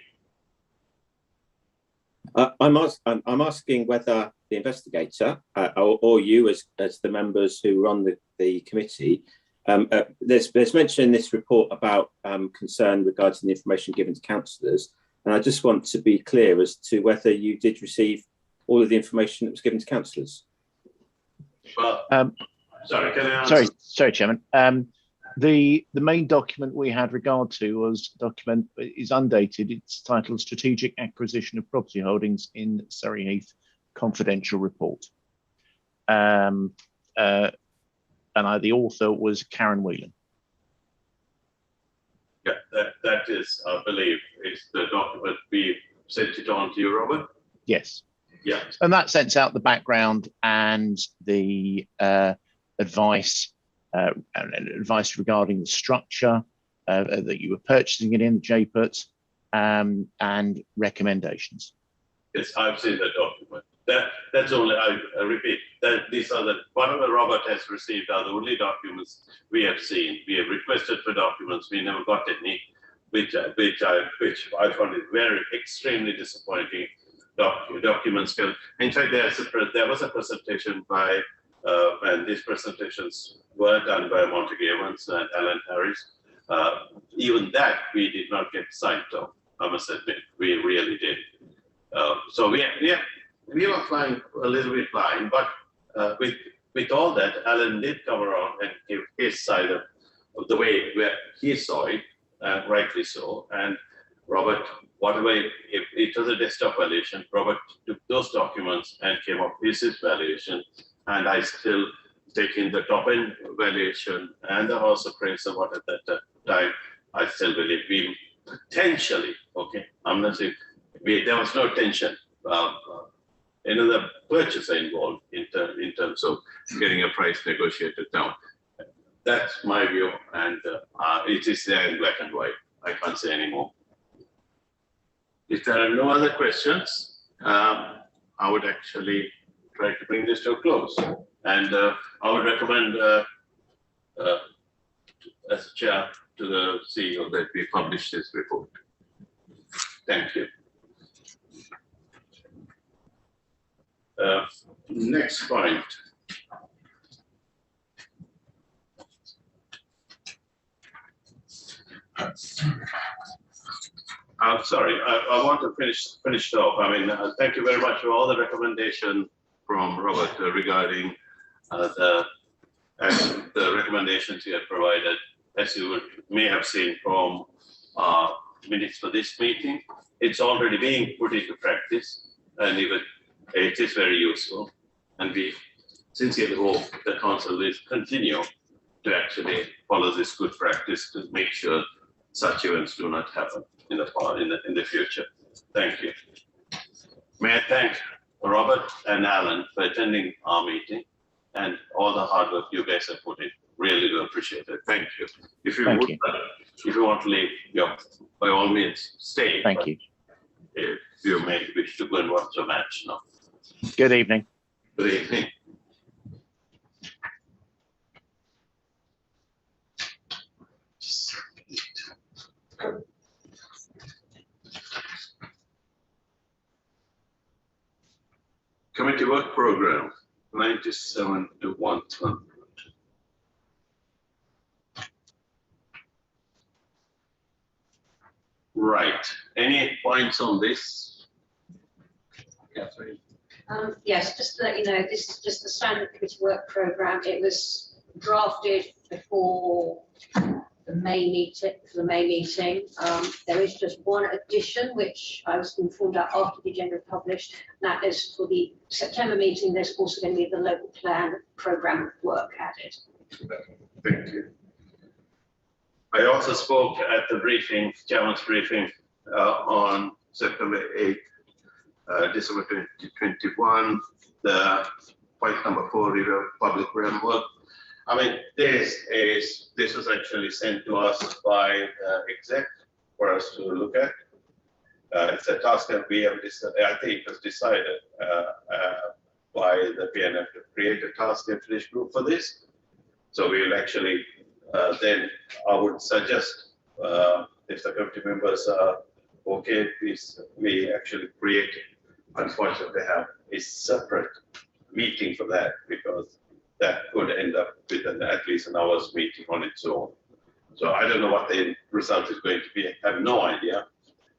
I'm asking whether the investigator or you as the members who run the committee, there's mention in this report about concern regarding the information given to councillors, and I just want to be clear as to whether you did receive all of the information that was given to councillors. Well, sorry, can I answer? Sorry, Chairman. The main document we had regard to was document is undated. It's titled Strategic Acquisition of Property Holdings in Surrey Heath Confidential Report. And the author was Karen Whelan. Yeah, that is, I believe, is the document. We sent it on to you, Robert? Yes. Yeah. And that sets out the background and the advice regarding the structure that you were purchasing it in, the JPUT, and recommendations. Yes, I've seen the document. That's only, I repeat, that these are whatever Robert has received are the only documents we have seen. We have requested for documents, we never got any, which I found it very extremely disappointing documents. In fact, there was a presentation by, and these presentations were done by Montague Evans and Alan Harris. Even that we did not get sight of, I must admit, we really did. So we were flying a little bit blind, but with all that, Alan did come around and give his side of the way where he saw it, rightly so. And Robert, whatever, if it was a desktop valuation, Robert took those documents and came up with his valuation, and I still taking the top end valuation and the house appraisal, what at that time, I still believe we potentially, okay, I'm not saying there was no tension. Another purchaser involved in terms of getting a price negotiated down. That's my view, and it is there in black and white. I can't say anymore. If there are no other questions, I would actually try to bring this to a close. And I would recommend, as a chair, to the CEO that we publish this report. Thank you. Next point. I'm sorry, I want to finish off. I mean, thank you very much for all the recommendation from Robert regarding the recommendations he had provided. As you may have seen from minutes for this meeting, it's already being put into practice, and even it is very useful. And we sincerely hope the council will continue to actually follow this good practice to make sure such events do not happen in the future. Thank you. May I thank Robert and Alan for attending our meeting and all the hard work you guys have put in. Really do appreciate it. Thank you. If you want to leave, by all means, stay. Thank you. If you may wish to go and watch a match now. Good evening. Good evening. Committee work program, 97 to 100. Right. Any points on this, Catherine? Yes, just to let you know, this is just the standard committee work programme. It was drafted before the May meeting. There is just one addition, which I was informed about after the agenda was published. That is for the September meeting. There's also going to be the local plan programme work added. Thank you. I also spoke at the briefing, Chairman's briefing, on September 8th, December 2021, the point number 4, review of public realm work. I mean, this was actually sent to us by exec for us to look at. It's a task that we have decided, I think it was decided by the P&F to create a task and finish group for this. So we will actually, then I would suggest, if the committee members are okay, we actually create, unfortunately, have a separate meeting for that, because that could end up with at least an hour's meeting on its own. So I don't know what the result is going to be. I have no idea,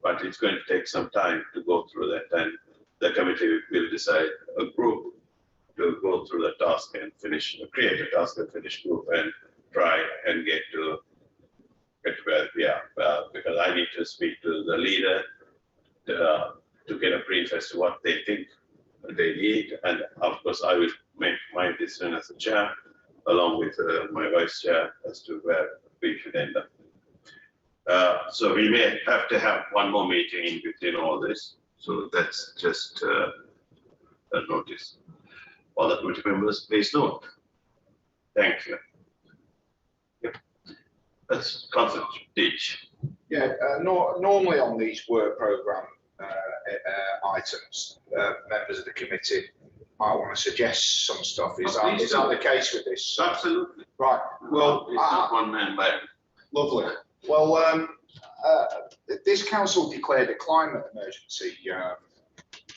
but it's going to take some time to go through that, and the committee will decide a group to go through the task and finish, create a task and finish group and try and get to where we are. Because I need to speak to the leader to get a brief as to what they think they need, and of course I will make my decision as a chair, along with my vice chair, as to where we should end up. So we may have to have one more meeting in between all this. So that's just a notice. All the committee members, please note. Thank you. Yep. That's Councillor Ditch. Yeah, normally on these work programme items, members of the committee might want to suggest some stuff. Is that the case with this? Absolutely. Right. Well, it's not one man band. Lovely. Well, this council declared a climate emergency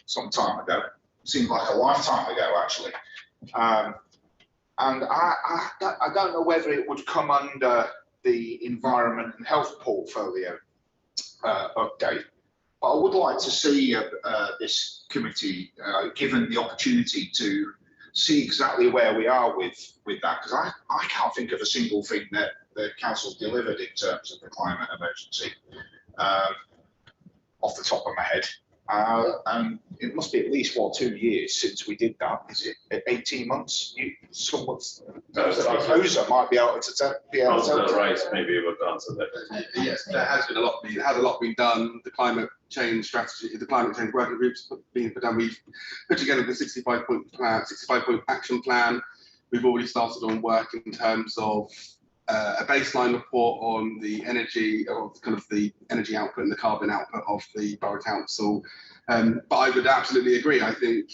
some time ago. Seems like a lifetime ago, actually. And I don't know whether it would come under the environment and health portfolio update. But I would like to see this committee given the opportunity to see exactly where we are with that, because I can't think of a single thing that the council's delivered in terms of the climate emergency off the top of my head. And it must be at least, what, 2 years since we did that. Is it 18 months? Someone's Oza might be able to tell. Right, maybe we would answer that. Yes, there has been a lot. Has a lot been done. The climate change strategy, the climate change working groups being done. We've put together the 65-point action plan. We've already started on work in terms of a baseline report on the energy, or kind of the energy output and the carbon output of the borough council. But I would absolutely agree. I think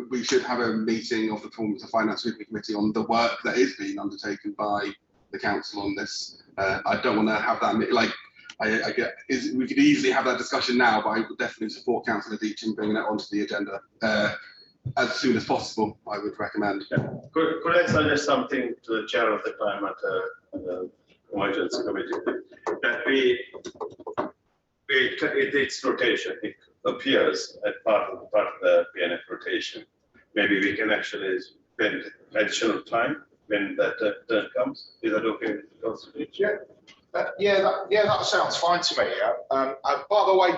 we should have a meeting of the Performance and Finance Review Committee on the work that is being undertaken by the council on this. I don't want to have that, like, we could easily have that discussion now, but I would definitely support Councillor Deach in bringing it onto the agenda as soon as possible. I would recommend. Yeah. Could I suggest something to the chair of the Climate Emergency Committee, that its rotation, it appears as part of the P&F rotation. Maybe we can actually spend additional time when that turn comes. Is that okay with the Council? Yeah, that sounds fine to me. By the way,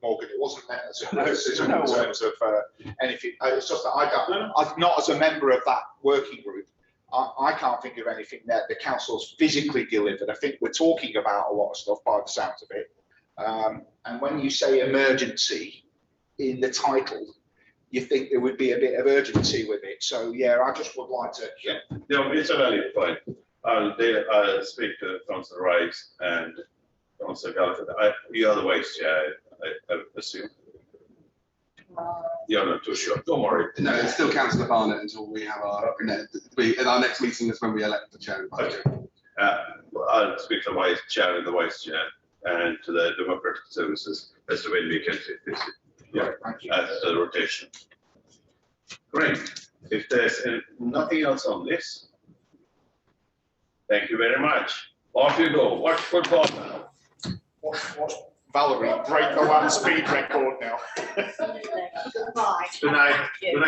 Morgan, it wasn't meant as a criticism in terms of anything. It's just that I'm not as a member of that working group. I can't think of anything that the council's physically delivered. I think we're talking about a lot of stuff by the sounds of it. And when you say emergency in the title, you think there would be a bit of urgency with it. So yeah, I just would like to. Yeah, no, it's a valid point. I'll speak to Councillor Rice and Councillor Gallagher. You are the vice chair, I assume. You're not too sure. Don't worry. No, it's still Councillor Barnett until we have our in our next meeting is when we elect the chair. Okay. I'll speak to the vice chair and the vice chair and to the Democratic Services as to when we can fit this. Yeah, as the rotation. Great. If there's nothing else on this, thank you very much. Off you go. Watch football now. Valerie, break the land speed record now. Goodbye. Good night. Thank you. Good night.